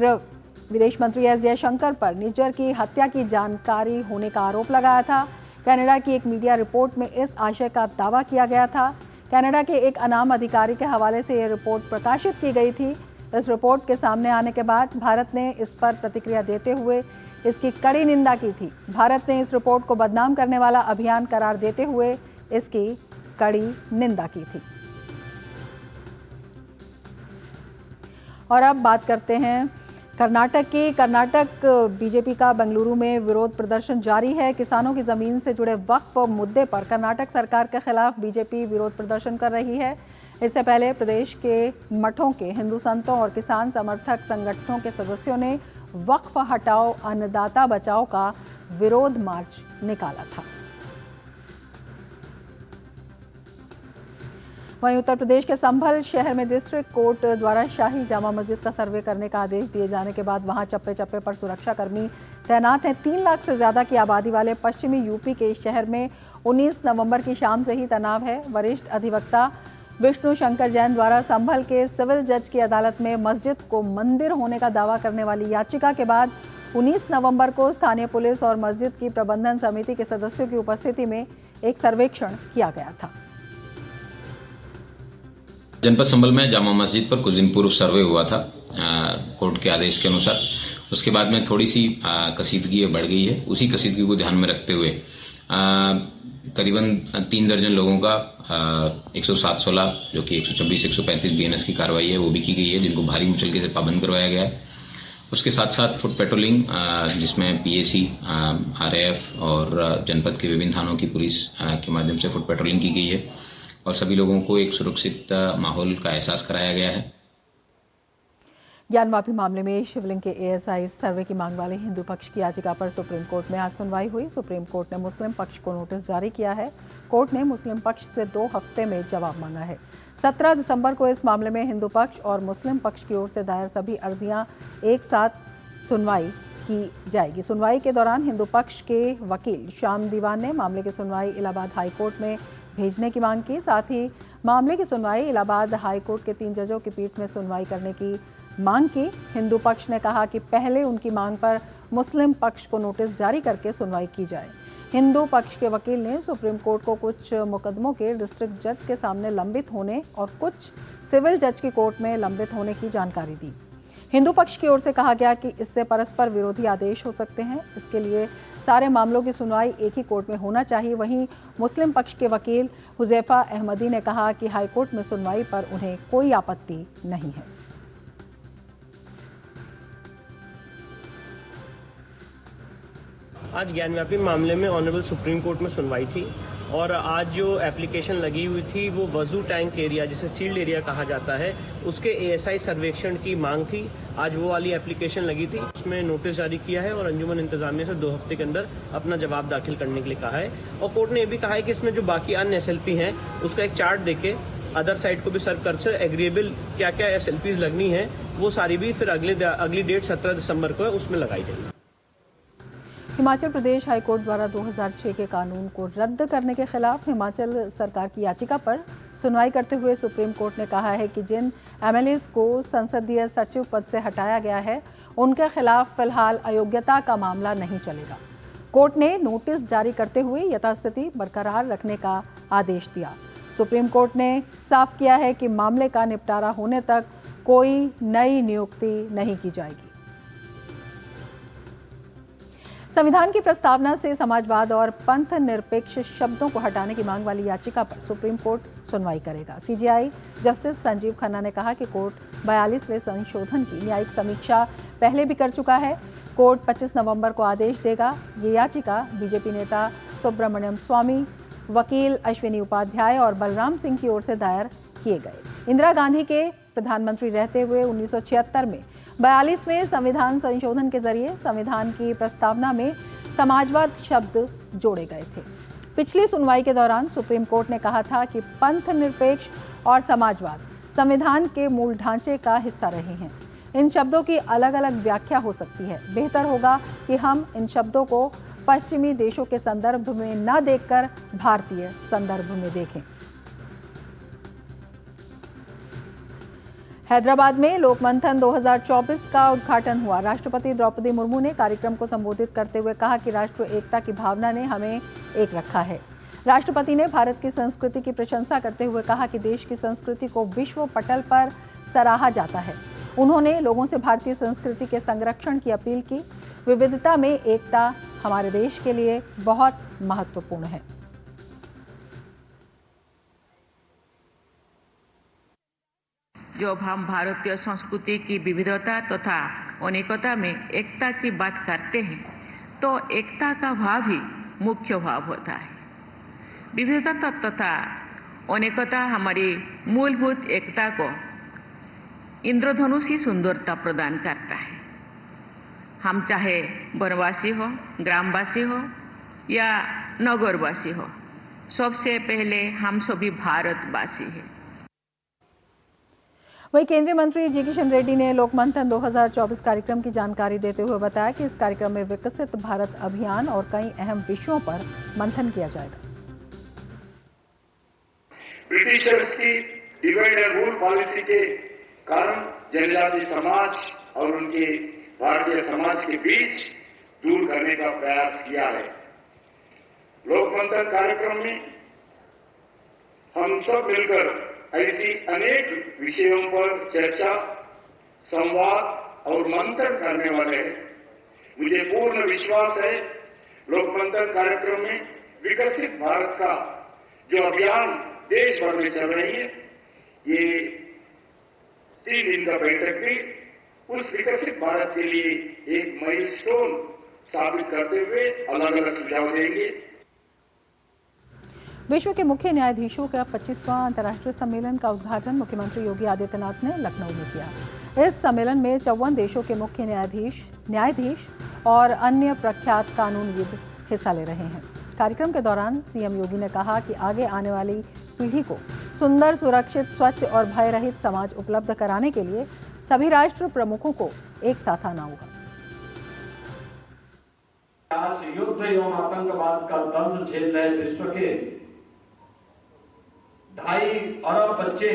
S2: विदेश मंत्री एस जयशंकर पर निज्जर की हत्या की जानकारी होने का आरोप लगाया था। कनाडा की एक मीडिया रिपोर्ट में इस आशय का दावा किया गया था। कनाडा के एक अनाम अधिकारी के हवाले से यह रिपोर्ट प्रकाशित की गई थी। इस रिपोर्ट के सामने आने के बाद भारत ने इस पर प्रतिक्रिया देते हुए इसकी कड़ी निंदा की थी। भारत ने इस रिपोर्ट को बदनाम करने वाला अभियान करार देते हुए इसकी कड़ी निंदा की थी। और अब बात करते हैं कर्नाटक की। कर्नाटक बीजेपी का बेंगलुरु में विरोध प्रदर्शन जारी है। किसानों की जमीन से जुड़े वक्फ मुद्दे पर कर्नाटक सरकार के खिलाफ बीजेपी विरोध प्रदर्शन कर रही है। इससे पहले प्रदेश के मठों के हिंदू संतों और किसान समर्थक संगठनों के सदस्यों ने वक्फ हटाओ अन्नदाता बचाओ का विरोध मार्च निकाला था। वहीं उत्तर प्रदेश के संभल शहर में डिस्ट्रिक्ट कोर्ट द्वारा शाही जामा मस्जिद का सर्वे करने का आदेश दिए जाने के बाद वहां चप्पे चप्पे पर सुरक्षाकर्मी तैनात हैं। 3 लाख से ज्यादा की आबादी वाले पश्चिमी यूपी के इस शहर में 19 नवंबर की शाम से ही तनाव है। वरिष्ठ अधिवक्ता विष्णु शंकर जैन द्वारा संभल के सिविल जज की अदालत में मस्जिद को मंदिर होने का दावा करने वाली याचिका के बाद 19 नवंबर को स्थानीय पुलिस और मस्जिद की प्रबंधन समिति के सदस्यों की उपस्थिति में एक सर्वेक्षण किया गया था।
S15: जनपद संभल में जामा मस्जिद पर कुछ दिन पूर्व सर्वे हुआ था कोर्ट के आदेश के अनुसार। उसके बाद में थोड़ी सी कशीदगी बढ़ गई है। उसी कशीदगी को ध्यान में रखते हुए करीबन 3 दर्जन लोगों का 107-16 जो कि 126, 135 BNS की कार्रवाई है वो भी की गई है, जिनको भारी मुचलके से पाबंद करवाया गया है। उसके साथ साथ फुट पेट्रोलिंग जिसमें PAC, RAF और जनपद के विभिन्न थानों की पुलिस के माध्यम से फुट पेट्रोलिंग की गई है और सभी लोगों को एक सुरक्षित माहौल का एहसास कराया गया है।
S2: ज्ञानवापी मामले में शिवलिंग के ASI सर्वे की मांग वाले हिंदू पक्ष की याचिका पर सुप्रीम कोर्ट में आज सुनवाई हुई। सुप्रीम कोर्ट ने मुस्लिम पक्ष को नोटिस जारी किया है। कोर्ट ने मुस्लिम पक्ष से 2 हफ्ते में जवाब मांगा है। 17 दिसंबर को इस मामले में हिंदू पक्ष और मुस्लिम पक्ष की ओर से दायर सभी अर्जियां एक साथ सुनवाई की जाएगी। सुनवाई के दौरान हिंदू पक्ष के वकील श्याम दीवान ने मामले की सुनवाई इलाहाबाद हाई कोर्ट में भेजने की मांग की। साथ ही मामले की सुनवाई इलाहाबाद हाई कोर्ट के 3 जजों की पीठ में सुनवाई करने की मांग की। हिंदू पक्ष ने कहा कि पहले उनकी मांग पर मुस्लिम पक्ष को नोटिस जारी करके सुनवाई की जाए। हिंदू पक्ष के वकील ने सुप्रीम कोर्ट को कुछ मुकदमों के डिस्ट्रिक्ट जज के सामने लंबित होने और कुछ सिविल जज की कोर्ट में लंबित होने की जानकारी दी। हिंदू पक्ष की ओर से कहा गया कि इससे परस्पर विरोधी आदेश हो सकते हैं, इसके लिए सारे मामलों की सुनवाई एक ही कोर्ट में होना चाहिए। वहीं मुस्लिम पक्ष के वकील हुजैफा अहमदी ने कहा कि हाई कोर्ट में सुनवाई पर उन्हें कोई आपत्ति नहीं है।
S16: आज ज्ञानव्यापी मामले में ऑनरेबल सुप्रीम कोर्ट में सुनवाई थी और आज जो एप्लीकेशन लगी हुई थी वो वजू टैंक एरिया, जिसे सील्ड एरिया कहा जाता है, उसके एएसआई सर्वेक्षण की मांग थी। आज वो वाली एप्लीकेशन लगी थी, उसमें नोटिस जारी किया है और अंजुमन इंतजामिया से 2 हफ्ते के अंदर अपना जवाब दाखिल करने के लिए कहा है। और कोर्ट ने ये भी कहा है कि इसमें जो बाकी अन्य एसएलपी हैं उसका एक चार्ट देके अदर साइड को भी सर्व कर से एग्रीएबल क्या क्या एसएलपीज लगनी है वो सारी भी फिर अगली डेट 17 दिसंबर को है, उसमें लगाई जाएगी।
S2: हिमाचल प्रदेश हाईकोर्ट द्वारा 2006 के कानून को रद्द करने के खिलाफ हिमाचल सरकार की याचिका पर सुनवाई करते हुए सुप्रीम कोर्ट ने कहा है कि जिन एमएलएस को संसदीय सचिव पद से हटाया गया है उनके खिलाफ फिलहाल अयोग्यता का मामला नहीं चलेगा। कोर्ट ने नोटिस जारी करते हुए यथास्थिति बरकरार रखने का आदेश दिया। सुप्रीम कोर्ट ने साफ किया है कि मामले का निपटारा होने तक कोई नई नियुक्ति नहीं की जाएगी। संविधान की प्रस्तावना से समाजवाद और पंथ निरपेक्ष शब्दों को हटाने की मांग वाली याचिका पर सुप्रीम कोर्ट सुनवाई करेगा। सीजेआई जस्टिस संजीव खन्ना ने कहा कि कोर्ट 42वें संशोधन की न्यायिक समीक्षा पहले भी कर चुका है। कोर्ट 25 नवंबर को आदेश देगा। ये याचिका बीजेपी नेता सुब्रमण्यम स्वामी, वकील अश्विनी उपाध्याय और बलराम सिंह की ओर से दायर किए गए। इंदिरा गांधी के प्रधानमंत्री रहते हुए 1976 में 42वें संविधान संशोधन के जरिए संविधान की प्रस्तावना में समाजवाद शब्द जोड़े गए थे। पिछली सुनवाई के दौरान सुप्रीम कोर्ट ने कहा था कि पंथ निरपेक्ष और समाजवाद संविधान के मूल ढांचे का हिस्सा रहे हैं। इन शब्दों की अलग अलग व्याख्या हो सकती है। बेहतर होगा कि हम इन शब्दों को पश्चिमी देशों के संदर्भ में न देखकर भारतीय संदर्भ में देखें। हैदराबाद में लोकमंथन 2024 का उद्घाटन हुआ। राष्ट्रपति द्रौपदी मुर्मू ने कार्यक्रम को संबोधित करते हुए कहा कि राष्ट्र एकता की भावना ने हमें एक रखा है। राष्ट्रपति ने भारत की संस्कृति की प्रशंसा करते हुए कहा कि देश की संस्कृति को विश्व पटल पर सराहा जाता है। उन्होंने लोगों से भारतीय संस्कृति के संरक्षण की अपील की। विविधता में एकता हमारे देश के लिए बहुत महत्वपूर्ण है।
S17: जब हम भारतीय संस्कृति की विविधता तथा अनेकता में एकता की बात करते हैं तो एकता का भाव ही मुख्य भाव होता है। विविधता तथा अनेकता हमारी मूलभूत एकता को इंद्रधनुष ही सुंदरता प्रदान करता है। हम चाहे वनवासी हो, ग्रामवासी हो या नगरवासी हो, सबसे पहले हम सभी भारतवासी हैं।
S2: वहीं केंद्रीय मंत्री जी किशन रेड्डी ने लोकमंथन 2024 कार्यक्रम की जानकारी देते हुए बताया कि इस कार्यक्रम में विकसित भारत अभियान और कई अहम विषयों पर मंथन किया जाएगा।
S18: ब्रिटिशर्स की डिवाइड एंड रूल पॉलिसी के कारण जनजातीय समाज और उनके भारतीय समाज के बीच दूर करने का प्रयास किया है। लोकमंथन कार्यक्रम में हम सब मिलकर ऐसी अनेक विषयों पर चर्चा, संवाद और मंथन करने वाले हैं। मुझे पूर्ण विश्वास है लोकमंथन कार्यक्रम में विकसित भारत का जो अभियान देश भर में चल रही है, ये 3 दिन का बैठक भी उस विकसित भारत के लिए एक माइलस्टोन साबित करते हुए अलग अलग सुझाव देंगे।
S2: विश्व के मुख्य न्यायाधीशों का 25वां अंतर्राष्ट्रीय सम्मेलन का उद्घाटन मुख्यमंत्री योगी आदित्यनाथ ने लखनऊ में किया। इस सम्मेलन में 54 देशों के मुख्य न्यायाधीश और अन्य प्रख्यात कानूनविद हिस्सा ले रहे हैं। कार्यक्रम के दौरान सीएम योगी ने कहा कि आगे आने वाली पीढ़ी को सुंदर, सुरक्षित, स्वच्छ और भय रहित समाज उपलब्ध कराने के लिए सभी राष्ट्र प्रमुखों को एक साथ आना होगा।
S19: आज युद्ध एवं आतंकवाद का दंश झेल रहे विश्व के 2.5 अरब बच्चे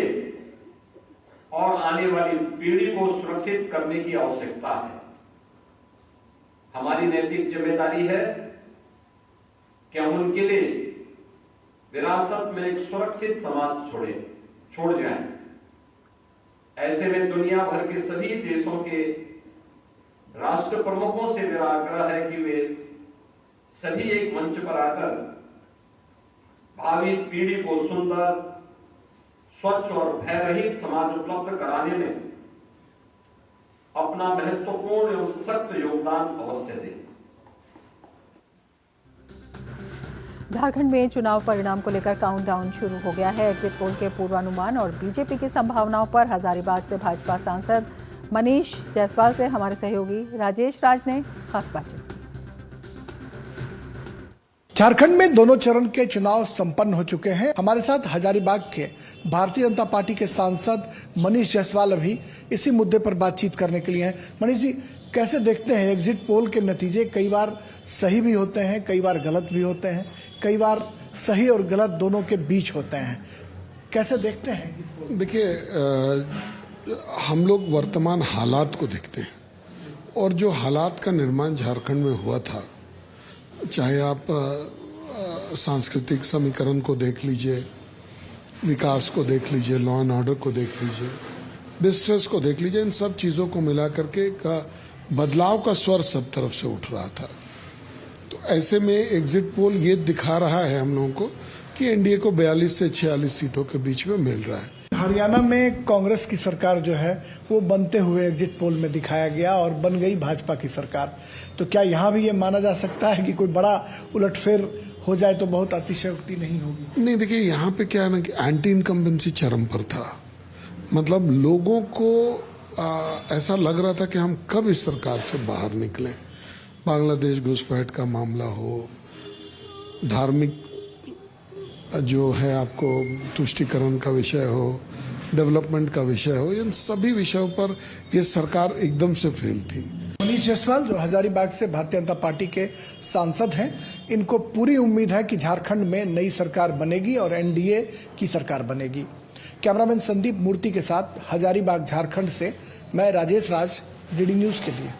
S19: और आने वाली पीढ़ी को सुरक्षित करने की आवश्यकता है। हमारी नैतिक जिम्मेदारी है कि हम उनके लिए विरासत में एक सुरक्षित समाज छोड़ जाएं। ऐसे में दुनिया भर के सभी देशों के राष्ट्र प्रमुखों से मेरा आग्रह है कि वे सभी एक मंच पर आकर भावी पीढ़ी को सुंदर, स्वच्छ और भय रहित समाज उपलब्ध कराने में अपना महत्वपूर्ण एवं सशक्त योगदान अवश्य दें।
S2: झारखंड में चुनाव परिणाम को लेकर काउंटडाउन शुरू हो गया है। एग्जिट पोल के पूर्वानुमान और बीजेपी की संभावनाओं पर हजारीबाग से भाजपा सांसद मनीष जायसवाल से हमारे सहयोगी राजेश राज ने खास बातचीत की।
S20: झारखंड में दोनों चरण के चुनाव संपन्न हो चुके हैं। हमारे साथ हजारीबाग के भारतीय जनता पार्टी के सांसद मनीष जायसवाल अभी इसी मुद्दे पर बातचीत करने के लिए हैं। मनीष जी, कैसे देखते हैं एग्जिट पोल के नतीजे? कई बार सही भी होते हैं, कई बार गलत भी होते हैं, कई बार सही और गलत दोनों के बीच होते हैं। कैसे देखते हैं?
S21: देखिए, हम लोग वर्तमान हालात को देखते हैं और जो हालात का निर्माण झारखंड में हुआ था, चाहे आप सांस्कृतिक समीकरण को देख लीजिए, विकास को देख लीजिए, लॉ एंड ऑर्डर को देख लीजिए, डिस्ट्रेस को देख लीजिए, इन सब चीज़ों को मिला करके का बदलाव का स्वर सब तरफ से उठ रहा था। तो ऐसे में एग्जिट पोल ये दिखा रहा है हम लोगों को कि एनडीए को 42 से 46 सीटों के बीच में मिल रहा है।
S20: हरियाणा में कांग्रेस की सरकार जो है वो बनते हुए एग्जिट पोल में दिखाया गया और बन गई भाजपा की सरकार। तो क्या यहाँ भी ये माना जा सकता है कि कोई बड़ा उलटफेर हो जाए तो बहुत अतिशयोक्ति नहीं होगी?
S21: नहीं, देखिए यहाँ पे क्या है ना कि एंटी इनकम्बेंसी चरम पर था। मतलब लोगों को ऐसा लग रहा था कि हम कब इस सरकार से बाहर निकलें। बांग्लादेश घुसपैठ का मामला हो, धार्मिक जो है आपको तुष्टीकरण का विषय हो, डेवलपमेंट का विषय हो, इन सभी विषयों पर ये सरकार एकदम से फेल थी।
S20: मनीष जायसवाल जो हजारीबाग से भारतीय जनता पार्टी के सांसद हैं, इनको पूरी उम्मीद है कि झारखंड में नई सरकार बनेगी और एनडीए की सरकार बनेगी। कैमरामैन संदीप मूर्ति के साथ हजारीबाग झारखंड से मैं राजेश राज, डीडी न्यूज के लिए।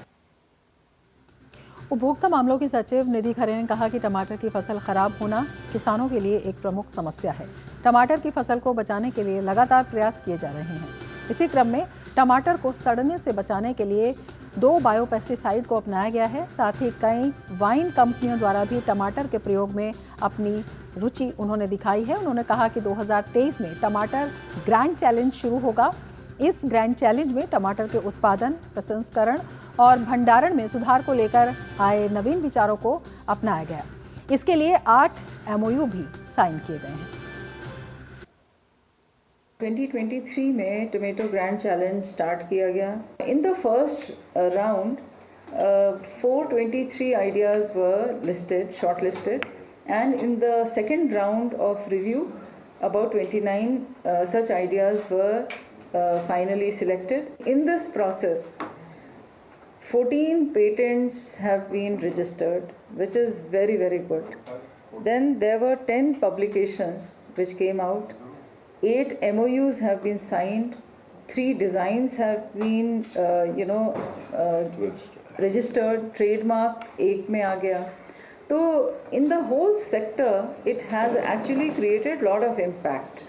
S2: उपभोक्ता मामलों की सचिव निधि खरे ने कहा कि टमाटर की फसल खराब होना किसानों के लिए एक प्रमुख समस्या है। टमाटर की फसल को बचाने के लिए लगातार प्रयास किए जा रहे हैं। इसी क्रम में टमाटर को सड़ने से बचाने के लिए 2 बायोपेस्टिसाइड को अपनाया गया है। साथ ही कई वाइन कंपनियों द्वारा भी टमाटर के प्रयोग में अपनी रुचि उन्होंने दिखाई है। उन्होंने कहा कि 2023 में टमाटर ग्रैंड चैलेंज शुरू होगा। इस ग्रैंड चैलेंज में टमाटर के उत्पादन, प्रसंस्करण और भंडारण में सुधार को लेकर आए नवीन विचारों को अपनाया गया। इसके लिए 8 MOU भी साइन किए गए हैं।
S22: 2023 में टोमेटो ग्रैंड चैलेंज स्टार्ट किया गया। In the first round 423 ideas were listed, shortlisted, and in the second round of review about 29 such ideas were finally selected. In this process 14 patents have been registered, which is very, very good. Then there were 10 publications which came out. 8 MOUs have been signed. 3 designs have been registered. Trademark एक में आ गया. So in the whole sector it has actually created lot of impact.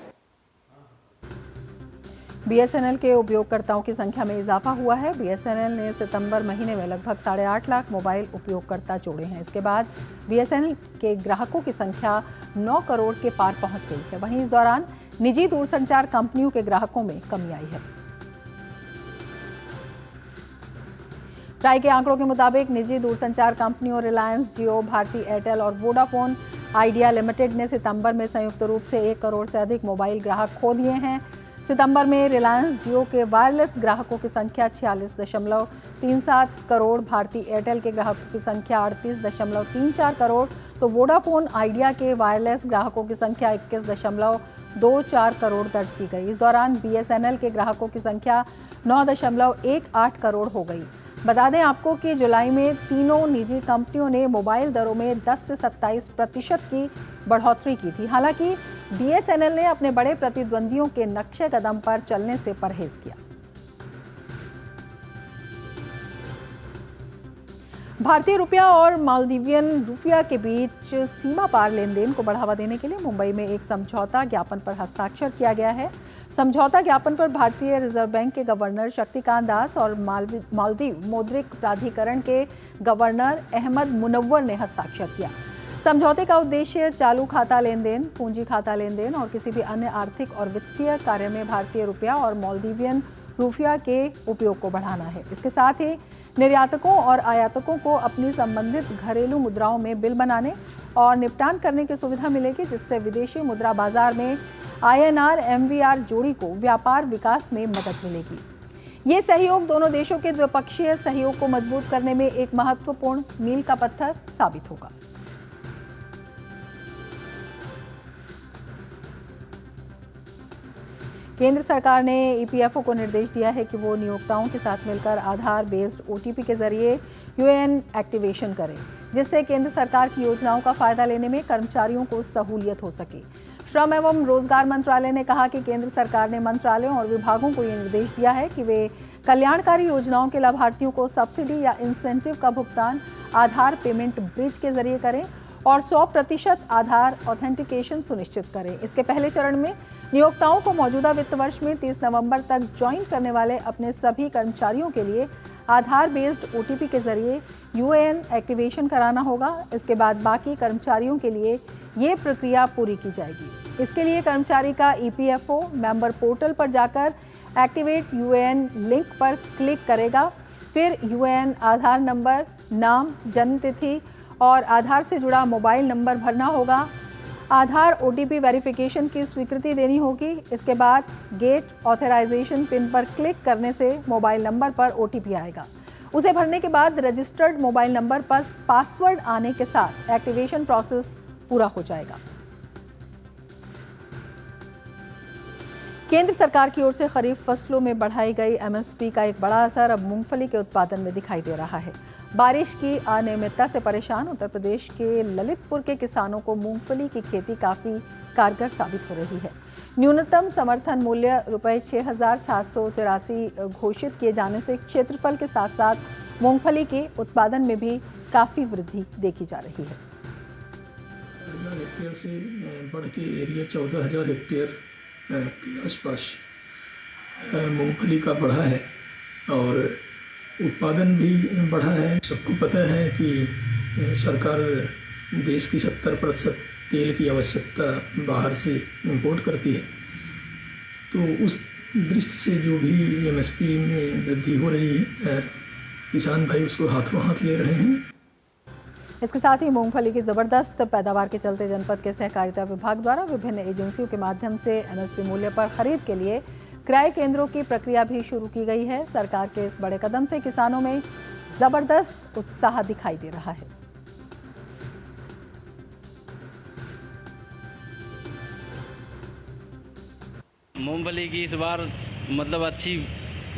S2: BSNL के उपयोगकर्ताओं की संख्या में इजाफा हुआ है। BSNL ने सितंबर महीने में लगभग 8.5 लाख मोबाइल उपयोगकर्ता जोड़े हैं। इसके बाद BSNL के ग्राहकों की संख्या 9 करोड़ के पार पहुंच गई है। वहीं इस दौरान निजी दूरसंचार कंपनियों के ग्राहकों में कमी आई है। ट्राई के आंकड़ों के मुताबिक निजी दूरसंचार कंपनियों रिलायंस जियो, भारती एयरटेल और वोडाफोन आइडिया लिमिटेड ने सितंबर में संयुक्त रूप से 1 करोड़ से अधिक मोबाइल ग्राहक खो दिए हैं। सितंबर में रिलायंस जियो के वायरलेस ग्राहकों की संख्या 46.37 करोड़, भारती एयरटेल के ग्राहकों की संख्या 38.34 करोड़, तो वोडाफोन आइडिया के वायरलेस ग्राहकों की संख्या 21.24 करोड़ दर्ज की गई। इस दौरान BSNL के ग्राहकों की संख्या 9.18 करोड़ हो गई। बता दें आपको कि जुलाई में तीनों निजी कंपनियों ने मोबाइल दरों में 10 से 27% की बढ़ोतरी की थी। हालांकि BSNL ने अपने बड़े प्रतिद्वंदियों के नक्शे कदम पर चलने से परहेज किया। भारतीय रुपया और मालदीवियन रुपया के बीच सीमा पार लेन देन को बढ़ावा देने के लिए मुंबई में एक समझौता ज्ञापन पर हस्ताक्षर किया गया है। समझौता ज्ञापन पर भारतीय रिजर्व बैंक के गवर्नर शक्तिकांत दास और मालदीव मौद्रिक प्राधिकरण के गवर्नर अहमद मुनव्वर ने हस्ताक्षर किया। समझौते का उद्देश्य चालू खाता लेन देन, पूंजी खाता लेन देन और किसी भी अन्य आर्थिक और वित्तीय कार्य में भारतीय रुपया और मालदीवियन रुपया के उपयोग को बढ़ाना है। इसके साथ ही निर्यातकों और आयातकों को अपनी संबंधित घरेलू मुद्राओं में बिल बनाने और निपटान करने की सुविधा मिलेगी, जिससे विदेशी मुद्रा बाजार में INR MVR जोड़ी को व्यापार विकास में मदद मिलेगी। ये सहयोग दोनों देशों के द्विपक्षीय सहयोग को मजबूत करने में एक महत्वपूर्ण मील का पत्थर साबित होगा। केंद्र सरकार ने EPFO को निर्देश दिया है कि वो नियोक्ताओं के साथ मिलकर आधार बेस्ड OTP के जरिए UN एक्टिवेशन करें, जिससे केंद्र सरकार की योजनाओं का फायदा लेने में कर्मचारियों को सहूलियत हो सके। श्रम एवं रोजगार मंत्रालय ने कहा कि केंद्र सरकार ने मंत्रालयों और विभागों को ये निर्देश दिया है कि वे कल्याणकारी योजनाओं के लाभार्थियों को सब्सिडी या इंसेंटिव का भुगतान आधार पेमेंट ब्रिज के जरिए करें और 100% आधार ऑथेंटिकेशन सुनिश्चित करें। इसके पहले चरण में नियोक्ताओं को मौजूदा वित्त वर्ष में 30 नवंबर तक ज्वाइन करने वाले अपने सभी कर्मचारियों के लिए आधार बेस्ड OTP के जरिए UN एक्टिवेशन कराना होगा। इसके बाद बाकी कर्मचारियों के लिए ये प्रक्रिया पूरी की जाएगी। इसके लिए कर्मचारी का EPFO मेंबर पोर्टल पर जाकर एक्टिवेट UN लिंक पर क्लिक करेगा। फिर UN आधार नंबर, नाम, जन्म तिथि और आधार से जुड़ा मोबाइल नंबर भरना होगा। आधार OTP वेरिफिकेशन की स्वीकृति देनी होगी। इसके बाद गेट ऑथराइजेशन पिन पर क्लिक करने से मोबाइल नंबर पर OTP आएगा। उसे भरने के बाद रजिस्टर्ड मोबाइल नंबर पर पासवर्ड आने के साथ एक्टिवेशन प्रोसेस पूरा हो जाएगा। केंद्र सरकार की ओर से खरीफ फसलों में बढ़ाई गई MSP का एक बड़ा असर अब मूंगफली के उत्पादन में दिखाई दे रहा है। बारिश की अनियमितता से परेशान उत्तर प्रदेश के ललितपुर के किसानों को मूंगफली की खेती काफ़ी कारगर साबित हो रही है। न्यूनतम समर्थन मूल्य ₹6,783 घोषित किए जाने से क्षेत्रफल के साथ साथ मूंगफली के उत्पादन में भी काफ़ी वृद्धि देखी जा रही है।
S1: हेक्टेयर से बढ़ के एरिया 14,000 हेक्टेयर के आसपास मूंगफली का बढ़ा है और उत्पादन भी बढ़ा है। सबको पता है कि सरकार देश की 70% तेल की आवश्यकता बाहर से इंपोर्ट करती है, तो उस दृष्टि से जो भी MSP में वृद्धि हो रही है, किसान भाई उसको हाथों हाथ ले रहे हैं।
S2: इसके साथ ही मूंगफली की ज़बरदस्त पैदावार के चलते जनपद के सहकारिता विभाग द्वारा विभिन्न एजेंसियों के माध्यम से MSP मूल्य पर खरीद के लिए क्रय केंद्रों की प्रक्रिया भी शुरू की गई है। सरकार के इस बड़े कदम से किसानों में जबरदस्त उत्साह दिखाई दे रहा है।
S3: मूंगफली की इस बार मतलब अच्छी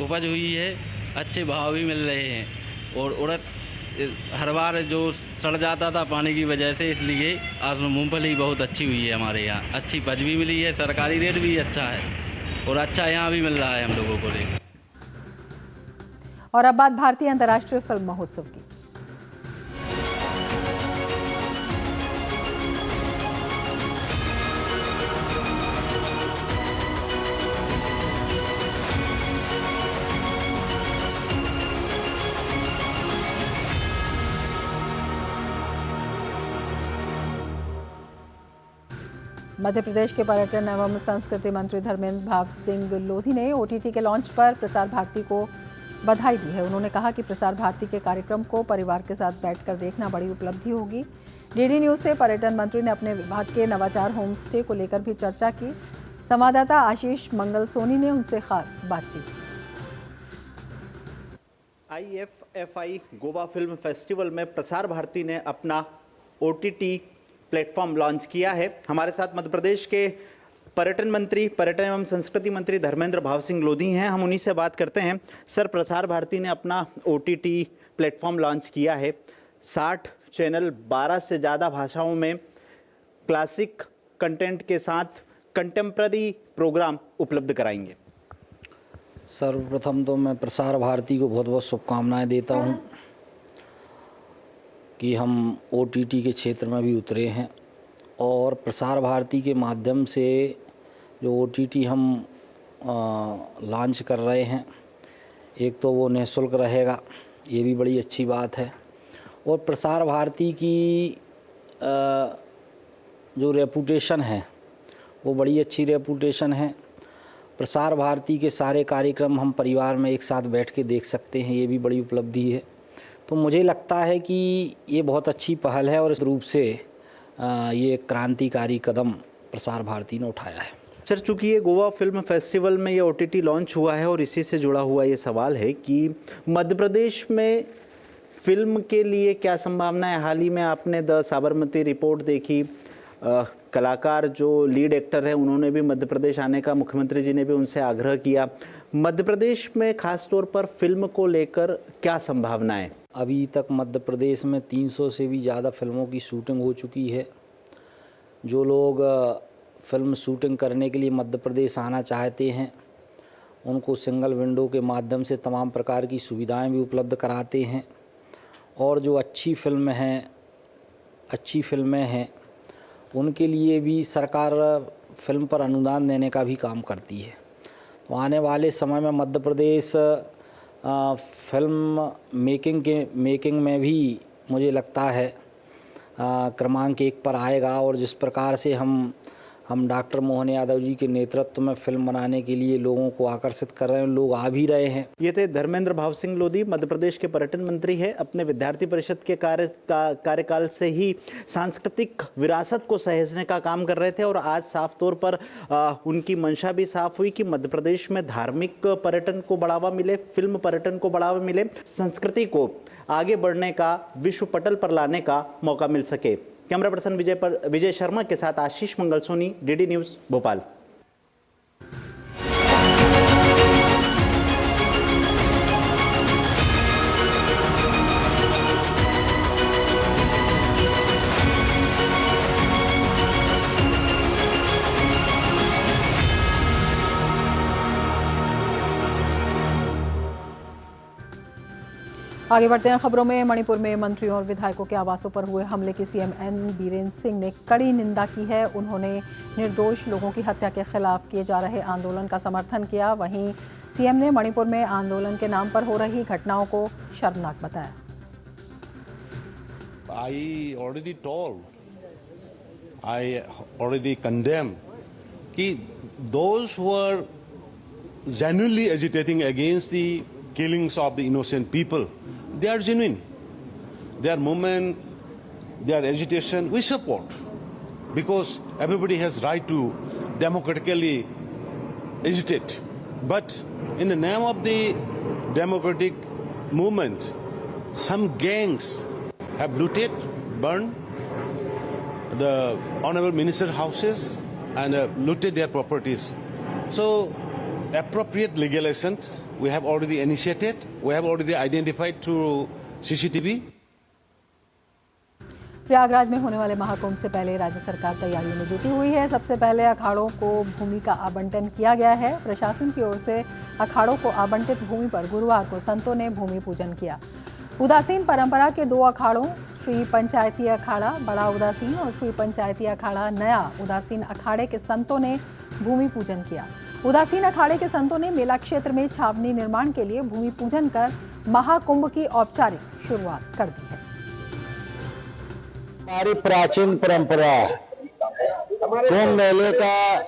S3: उपज हुई है, अच्छे भाव भी मिल रहे हैं और उड़द हर बार जो सड़ जाता था पानी की वजह से, इसलिए आज मूंगफली बहुत अच्छी हुई है। हमारे यहाँ अच्छी उपज भी मिली है, सरकारी रेट भी अच्छा है और अच्छा यहाँ भी मिल रहा है हम लोगों को रेट।
S2: और अब बात भारतीय अंतर्राष्ट्रीय फिल्म महोत्सव की। मध्य प्रदेश के पर्यटन एवं संस्कृति मंत्री धर्मेंद्र भाव सिंह लोधी ने OTT के लॉन्च पर प्रसार भारती को बधाई दी है। उन्होंने कहा कि प्रसार भारती के कार्यक्रम को परिवार के साथ बैठकर देखना बड़ी उपलब्धि होगी। DD न्यूज से पर्यटन मंत्री ने अपने विभाग के नवाचार होम स्टे को लेकर भी चर्चा की। संवाददाता आशीष मंगल सोनी ने उनसे खास बातचीत की।
S23: IFFI गोवा फिल्म फेस्टिवल में प्रसार भारती ने अपना OTT प्लेटफॉर्म लॉन्च किया है। हमारे साथ मध्य प्रदेश के पर्यटन एवं संस्कृति मंत्री धर्मेंद्र भाव सिंह लोधी हैं। हम उन्हीं से बात करते हैं। सर, प्रसार भारती ने अपना OTT प्लेटफॉर्म लॉन्च किया है। 60 चैनल 12 से ज़्यादा भाषाओं में क्लासिक कंटेंट के साथ कंटेम्प्ररी प्रोग्राम उपलब्ध कराएंगे।
S24: सर्वप्रथम तो मैं प्रसार भारती को बहुत बहुत शुभकामनाएं देता हूं कि हम OTT के क्षेत्र में भी उतरे हैं और प्रसार भारती के माध्यम से जो OTT हम लॉन्च कर रहे हैं, एक तो वो निःशुल्क रहेगा, ये भी बड़ी अच्छी बात है। और प्रसार भारती की जो रेपुटेशन है वो बड़ी अच्छी रेपुटेशन है प्रसार भारती के सारे कार्यक्रम हम परिवार में एक साथ बैठ के देख सकते हैं, ये भी बड़ी उपलब्धि है। तो मुझे लगता है कि ये बहुत अच्छी पहल है और इस रूप से ये क्रांतिकारी कदम प्रसार भारती ने उठाया है।
S23: सर, चूँकि ये गोवा फिल्म फेस्टिवल में ये OTT लॉन्च हुआ है और इसी से जुड़ा हुआ ये सवाल है कि मध्य प्रदेश में फिल्म के लिए क्या संभावना है। हाल ही में आपने द साबरमती रिपोर्ट देखी, कलाकार जो लीड एक्टर है उन्होंने भी मध्य प्रदेश आने का मुख्यमंत्री जी ने भी उनसे आग्रह किया। मध्य प्रदेश में खास तौर पर फिल्म को लेकर क्या संभावनाएं?
S24: अभी तक मध्य प्रदेश में 300 से भी ज़्यादा फिल्मों की शूटिंग हो चुकी है। जो लोग फिल्म शूटिंग करने के लिए मध्य प्रदेश आना चाहते हैं उनको सिंगल विंडो के माध्यम से तमाम प्रकार की सुविधाएं भी उपलब्ध कराते हैं और जो अच्छी फिल्में हैं उनके लिए भी सरकार फिल्म पर अनुदान देने का भी काम करती है। तो आने वाले समय में मध्य प्रदेश फिल्म मेकिंग में भी मुझे लगता है क्रमांक 1 पर आएगा और जिस प्रकार से हम डॉक्टर मोहन यादव जी के नेतृत्व में फिल्म बनाने के लिए लोगों को आकर्षित कर रहे हैं, लोग आ भी रहे हैं।
S23: ये थे धर्मेंद्र भाव सिंह लोधी, मध्य प्रदेश के पर्यटन मंत्री है। अपने विद्यार्थी परिषद के कार्यकाल से ही सांस्कृतिक विरासत को सहेजने का काम कर रहे थे और आज साफ तौर पर उनकी मंशा भी साफ हुई कि मध्य प्रदेश में धार्मिक पर्यटन को बढ़ावा मिले, फिल्म पर्यटन को बढ़ावा मिले, संस्कृति को आगे बढ़ने का, विश्व पटल पर लाने का मौका मिल सके। कैमरा पर्सन विजय शर्मा के साथ आशीष मंगल सोनी, DD न्यूज़ भोपाल।
S2: आगे बढ़ते हैं खबरों में। मणिपुर में मंत्रियों और विधायकों के आवासों पर हुए हमले की CM N बीरेन सिंह ने कड़ी निंदा की है। उन्होंने निर्दोष लोगों की हत्या के खिलाफ किए जा रहे आंदोलन का समर्थन किया। वहीं CM ने मणिपुर में आंदोलन के नाम पर हो रही घटनाओं को शर्मनाक बताया।
S4: I already condemn कि those who are genuinely agitating against the killings of the innocent people, they are genuine. Their movement, their agitation, we support because everybody has right to democratically agitate. But in the name of the democratic movement, some gangs have looted, burned the honorable minister houses and looted their properties. So appropriate legal action we have already initiated, we have already identified through CCTV.
S2: Prayagraj में होने वाले महाकुंभ से पहले राज्य सरकार तैयारियों में जुटी हुई है। सबसे पहले अखाड़ों को भूमि का आवंटन किया गया है। प्रशासन की ओर से अखाड़ों को आवंटित भूमि पर गुरुवार को संतों ने भूमि पूजन किया। उदासीन परंपरा के 2 अखाड़ों श्री पंचायती अखाड़ा बड़ा उदासीन और श्री पंचायती अखाड़ा नया उदासीन अखाड़े के संतों ने भूमि पूजन किया। उदासीन अखाड़े के संतों ने मेला क्षेत्र में छावनी निर्माण के लिए भूमि पूजन कर महाकुंभ की औपचारिक शुरुआत कर दी है।
S5: हमारी प्राचीन परंपरा कुंभ मेले का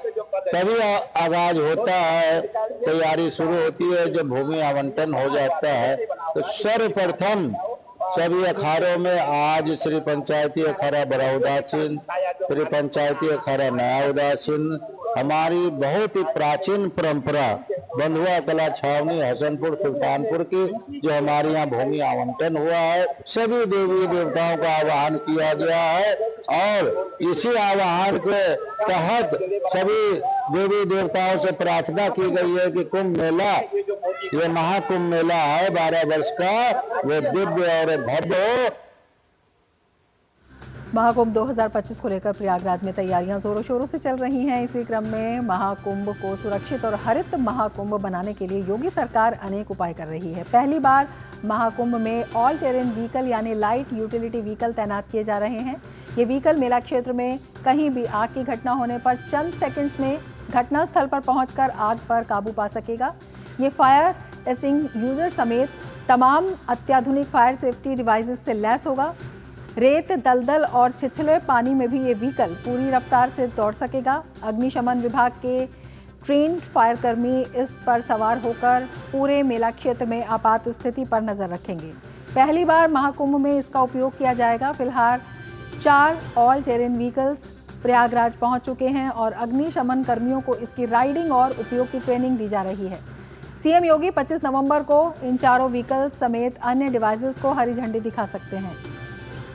S5: तभी आगाज होता है, तैयारी शुरू होती है जब भूमि आवंटन हो जाता है। तो सर्वप्रथम सभी अखाड़ों में आज श्री पंचायती अखाड़ा बड़ा उदासीन, श्री पंचायती अखाड़ा नया उदासीन, हमारी बहुत ही प्राचीन परंपरा बंधुआ कला छावनी हसनपुर सुल्तानपुर की जो हमारे यहाँ भूमि आवंटन हुआ है, सभी देवी देवताओं का आवाहन किया गया है और इसी आवाहन के तहत सभी देवी देवताओं से प्रार्थना की गई है कि कुंभ मेला, ये महाकुंभ मेला है 12 वर्ष का, वो दिव्य और भव्य हो।
S2: महाकुंभ 2025 को लेकर प्रयागराज में तैयारियां जोरों शोरों से चल रही हैं। इसी क्रम में महाकुंभ को सुरक्षित और हरित महाकुंभ बनाने के लिए योगी सरकार अनेक उपाय कर रही है। पहली बार महाकुंभ में ऑल टेरेन व्हीकल यानी लाइट यूटिलिटी व्हीकल तैनात किए जा रहे हैं। ये व्हीकल मेला क्षेत्र में कहीं भी आग की घटना होने पर चंद सेकंड्स में घटनास्थल पर पहुंचकर आग पर काबू पा सकेगा। ये फायर एक्सटिंग्विशर समेत तमाम अत्याधुनिक फायर सेफ्टी डिवाइसेस से लैस होगा। रेत, दलदल और छिछले पानी में भी ये व्हीकल पूरी रफ्तार से दौड़ सकेगा। अग्निशमन विभाग के ट्रेन्ड फायरकर्मी इस पर सवार होकर पूरे मेला क्षेत्र में आपात स्थिति पर नजर रखेंगे। पहली बार महाकुंभ में इसका उपयोग किया जाएगा। फिलहाल 4 ऑल टेरेन व्हीकल्स प्रयागराज पहुंच चुके हैं और अग्निशमन कर्मियों को इसकी राइडिंग और उपयोग की ट्रेनिंग दी जा रही है। सीएम योगी 25 नवंबर को इन चारों व्हीकल्स समेत अन्य डिवाइसेस को हरी झंडी दिखा सकते हैं।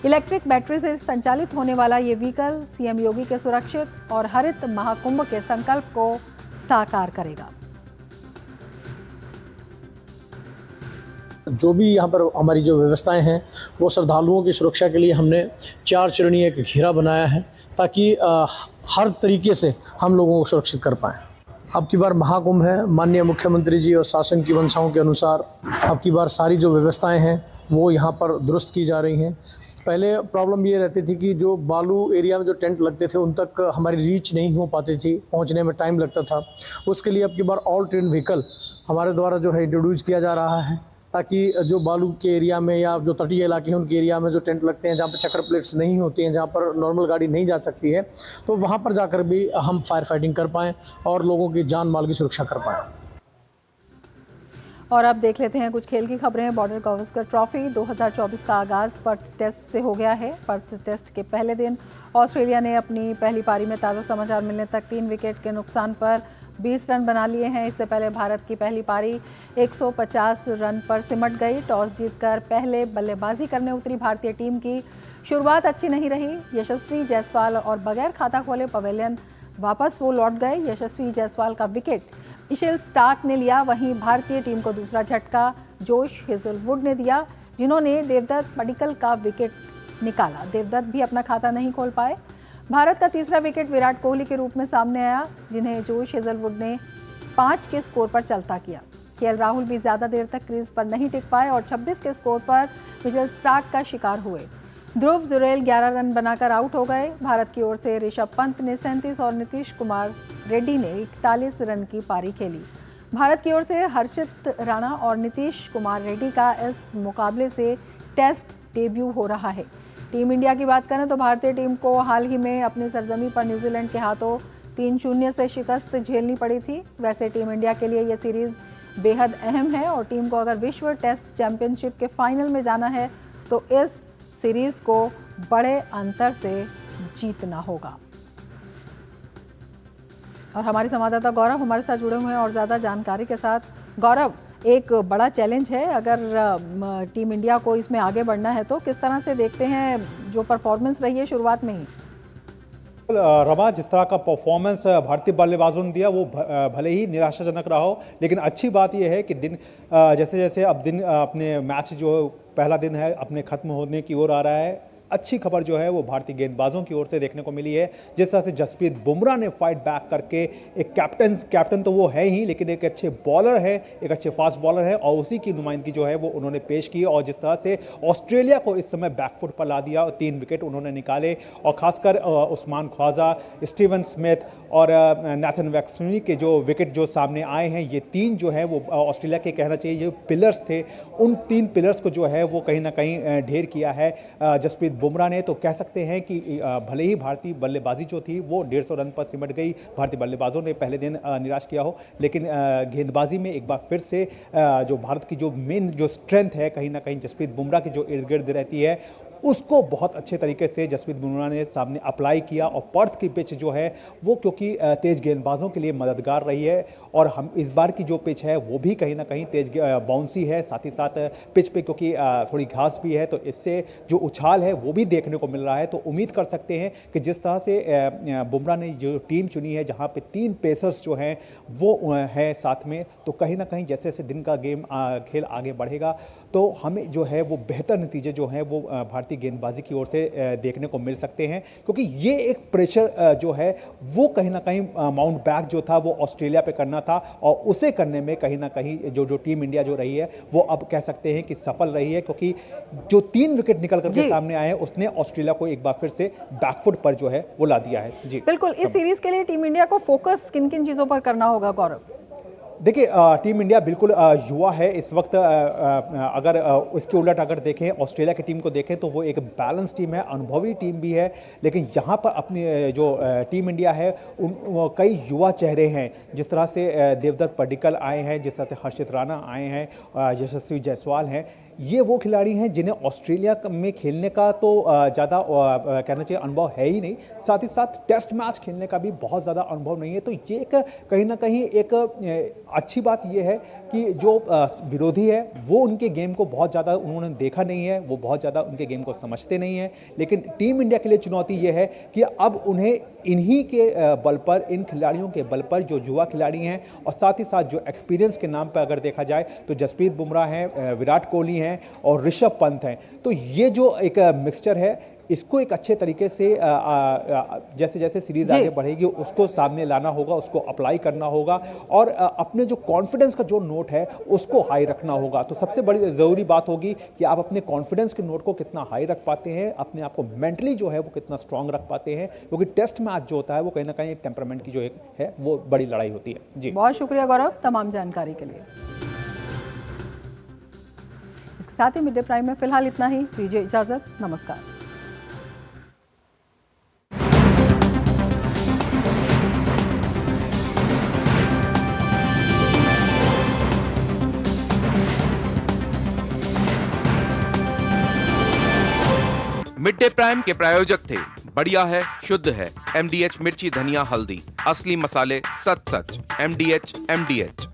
S2: इलेक्ट्रिक बैटरी से संचालित होने वाला ये व्हीकल सीएम योगी के सुरक्षित और हरित महाकुंभ के संकल्प को साकार करेगा।
S6: जो भी यहाँ पर हमारी जो व्यवस्थाएं हैं वो श्रद्धालुओं की सुरक्षा के लिए हमने 4 चरणीय एक घेरा बनाया है ताकि हर तरीके से हम लोगों को सुरक्षित कर पाएँ। अब की बार महाकुंभ है, माननीय मुख्यमंत्री जी और शासन की मंशाओं के अनुसार अब की बार सारी जो व्यवस्थाएं हैं वो यहाँ पर दुरुस्त की जा रही हैं। पहले प्रॉब्लम ये रहती थी कि जो बालू एरिया में जो टेंट लगते थे उन तक हमारी रीच नहीं हो पाती थी, पहुँचने में टाइम लगता था। उसके लिए अब की बार ऑल टेरेन व्हीकल हमारे द्वारा जो है इंट्रोड्यूस किया जा रहा है ताकि जो बालू के एरिया में या जो तटीय इलाके हैं उनके एरिया में जो टेंट लगते हैं, जहाँ पर चक्कर प्लेट्स नहीं होती हैं, जहाँ पर नॉर्मल गाड़ी नहीं जा सकती है, तो वहाँ पर जाकर भी हम फायर फाइटिंग कर पाएँ और लोगों की जान माल की सुरक्षा कर पाएँ।
S2: और अब देख लेते हैं कुछ खेल की खबरें। बॉर्डर गावस्कर ट्रॉफी 2024 का आगाज़ पर्थ टेस्ट से हो गया है। पर्थ टेस्ट के पहले दिन ऑस्ट्रेलिया ने अपनी पहली पारी में ताज़ा समाचार मिलने तक 3 विकेट के नुकसान पर 20 रन बना लिए हैं। इससे पहले भारत की पहली पारी 150 रन पर सिमट गई। टॉस जीतकर पहले बल्लेबाजी करने उतरी भारतीय टीम की शुरुआत अच्छी नहीं रही। यशस्वी जायसवाल और बगैर खाता खोले पवेलियन वापस वो लौट गए। यशस्वी जायसवाल का विकेट मिशेल स्टार्क ने लिया, वहीं भारतीय टीम को दूसरा झटका जोश हेजलवुड ने दिया, जिन्होंने देवदत्त पडिक्कल का विकेट निकाला। देवदत्त भी अपना खाता नहीं खोल पाए। भारत का तीसरा विकेट विराट कोहली के रूप में सामने आया, जिन्हें जोश हेजलवुड ने 5 के स्कोर पर चलता किया। केएल राहुल भी ज़्यादा देर तक क्रीज पर नहीं टिक पाए और 26 के स्कोर पर मिशेल स्टार्क का शिकार हुए। ध्रुव जुरेल 11 रन बनाकर आउट हो गए। भारत की ओर से ऋषभ पंत ने 37 और नीतीश कुमार रेड्डी ने 41 रन की पारी खेली। भारत की ओर से हर्षित राणा और नीतीश कुमार रेड्डी का इस मुकाबले से टेस्ट डेब्यू हो रहा है। टीम इंडिया की बात करें तो भारतीय टीम को हाल ही में अपनी सरजमी पर न्यूजीलैंड के हाथों 3-0 से शिकस्त झेलनी पड़ी थी। वैसे टीम इंडिया के लिए यह सीरीज़ बेहद अहम है और टीम को अगर विश्व टेस्ट चैंपियनशिप के फाइनल में जाना है तो इस सीरीज को बड़े अंतर से जीतना होगा। और हमारे संवाददाता गौरव हमारे साथ जुड़े हुए हैं और ज़्यादा जानकारी के साथ। गौरव, एक बड़ा चैलेंज है अगर टीम इंडिया को इसमें आगे बढ़ना है तो किस तरह से देखते हैं जो परफॉर्मेंस रही है शुरुआत में ही?
S7: रमा, जिस तरह का परफॉर्मेंस भारतीय बल्लेबाजों ने दिया वो भले ही निराशाजनक रहा हो, लेकिन अच्छी बात यह है कि दिन जैसे जैसे अब दिन अपने मैच जो पहला दिन है अपने ख़त्म होने की ओर आ रहा है। अच्छी खबर जो है वो भारतीय गेंदबाजों की ओर से देखने को मिली है। जिस तरह से जसप्रीत बुमराह ने फाइट बैक करके एक कैप्टन तो वो है ही, लेकिन एक अच्छे बॉलर है, एक अच्छे फास्ट बॉलर है और उसी की नुमाइंदगी जो है वो उन्होंने पेश की और जिस तरह से ऑस्ट्रेलिया को इस समय बैकफुट पर ला दिया और 3 विकेट उन्होंने निकाले और खासकर उस्मान ख्वाजा, स्टीवन स्मिथ और नैथन वैक्सनी के जो विकेट जो सामने आए हैं, ये 3 जो है वो ऑस्ट्रेलिया के कहना चाहिए जो पिलर्स थे, उन 3 पिलर्स को जो है वो कहीं ना कहीं ढेर किया है जसप्रीत बुमराह ने। तो कह सकते हैं कि भले ही भारतीय बल्लेबाजी जो थी वो 150 रन पर सिमट गई, भारतीय बल्लेबाजों ने पहले दिन निराश किया हो, लेकिन गेंदबाजी में एक बार फिर से जो भारत की जो मेन जो स्ट्रेंथ है कहीं ना कहीं जसप्रीत बुमराह की जो इर्द गिर्द रहती है उसको बहुत अच्छे तरीके से जसप्रीत बुमराह ने सामने अप्लाई किया और पर्थ की पिच जो है वो क्योंकि तेज़ गेंदबाजों के लिए मददगार रही है और हम इस बार की जो पिच है वो भी कहीं ना कहीं तेज़ बाउंसी है, साथ ही साथ पिच पे क्योंकि थोड़ी घास भी है तो इससे जो उछाल है वो भी देखने को मिल रहा है। तो उम्मीद कर सकते हैं कि जिस तरह से बुमराह ने जो टीम चुनी है जहाँ पे 3 पेसर्स जो हैं वो है साथ में, तो कहीं ना कहीं जैसे जैसे दिन का गेम खेल आगे बढ़ेगा तो हमें जो है वो बेहतर नतीजे जो हैं वो भारतीय गेंदबाजी की ओर से देखने को मिल सकते हैं, क्योंकि ये एक प्रेशर जो है वो कहीं ना कहीं माउंट बैक जो था वो ऑस्ट्रेलिया पे करना था और उसे करने में कहीं ना कहीं जो टीम इंडिया जो रही है वो अब कह सकते हैं कि सफल रही है, क्योंकि जो 3 विकेट निकल करके सामने आए हैं उसने ऑस्ट्रेलिया को एक बार फिर से बैकफुट पर जो है वो ला दिया है। जी
S2: बिल्कुल। इस सीरीज के लिए टीम इंडिया को फोकस किन किन चीजों पर करना होगा गौरव?
S7: देखिए टीम इंडिया बिल्कुल युवा है इस वक्त। अगर उसके उलट अगर देखें ऑस्ट्रेलिया की टीम को देखें तो वो एक बैलेंस टीम है, अनुभवी टीम भी है। लेकिन यहाँ पर अपनी जो टीम इंडिया है कई युवा चेहरे हैं, जिस तरह से देवदत्त पडिक्कल आए हैं, जिस तरह से हर्षित राणा आए हैं, यशस्वी जायसवाल हैं। ये वो खिलाड़ी हैं जिन्हें ऑस्ट्रेलिया में खेलने का तो ज़्यादा कहना चाहिए अनुभव है ही नहीं, साथ ही साथ टेस्ट मैच खेलने का भी बहुत ज़्यादा अनुभव नहीं है। तो ये एक कहीं ना कहीं एक अच्छी बात ये है कि जो विरोधी है वो उनके गेम को बहुत ज़्यादा उन्होंने देखा नहीं है, वो बहुत ज़्यादा उनके गेम को समझते नहीं हैं। लेकिन टीम इंडिया के लिए चुनौती ये है कि अब उन्हें इन्हीं के बल पर, इन खिलाड़ियों के बल पर जो युवा खिलाड़ी हैं और साथ ही साथ जो एक्सपीरियंस के नाम पर अगर देखा जाए तो जसप्रीत बुमराह हैं, विराट कोहली हैं और ऋषभ पंत हैं। तो ये जो एक मिक्सचर है इसको एक अच्छे तरीके से जैसे जैसे सीरीज आगे बढ़ेगी उसको सामने लाना होगा, उसको अप्लाई करना होगा और अपने जो कॉन्फिडेंस का जो नोट है उसको हाई रखना होगा। तो सबसे बड़ी ज़रूरी बात होगी कि आप अपने कॉन्फिडेंस के नोट को कितना हाई रख पाते हैं, अपने आप को मेंटली जो है वो कितना स्ट्रांग रख पाते हैं, क्योंकि टेस्ट मैच जो होता है वो कहीं ना कहीं टेम्परामेंट की जो एक है वो बड़ी लड़ाई होती है। जी
S2: बहुत शुक्रिया गौरव तमाम जानकारी के लिए। इसके साथ ही मिड डे प्राइम में फिलहाल इतना ही। दीजिए इजाजत, नमस्कार।
S8: मिड डे प्राइम के प्रायोजक थे बढ़िया है, शुद्ध है, MDH मिर्ची धनिया हल्दी, असली मसाले सच सच, MDH।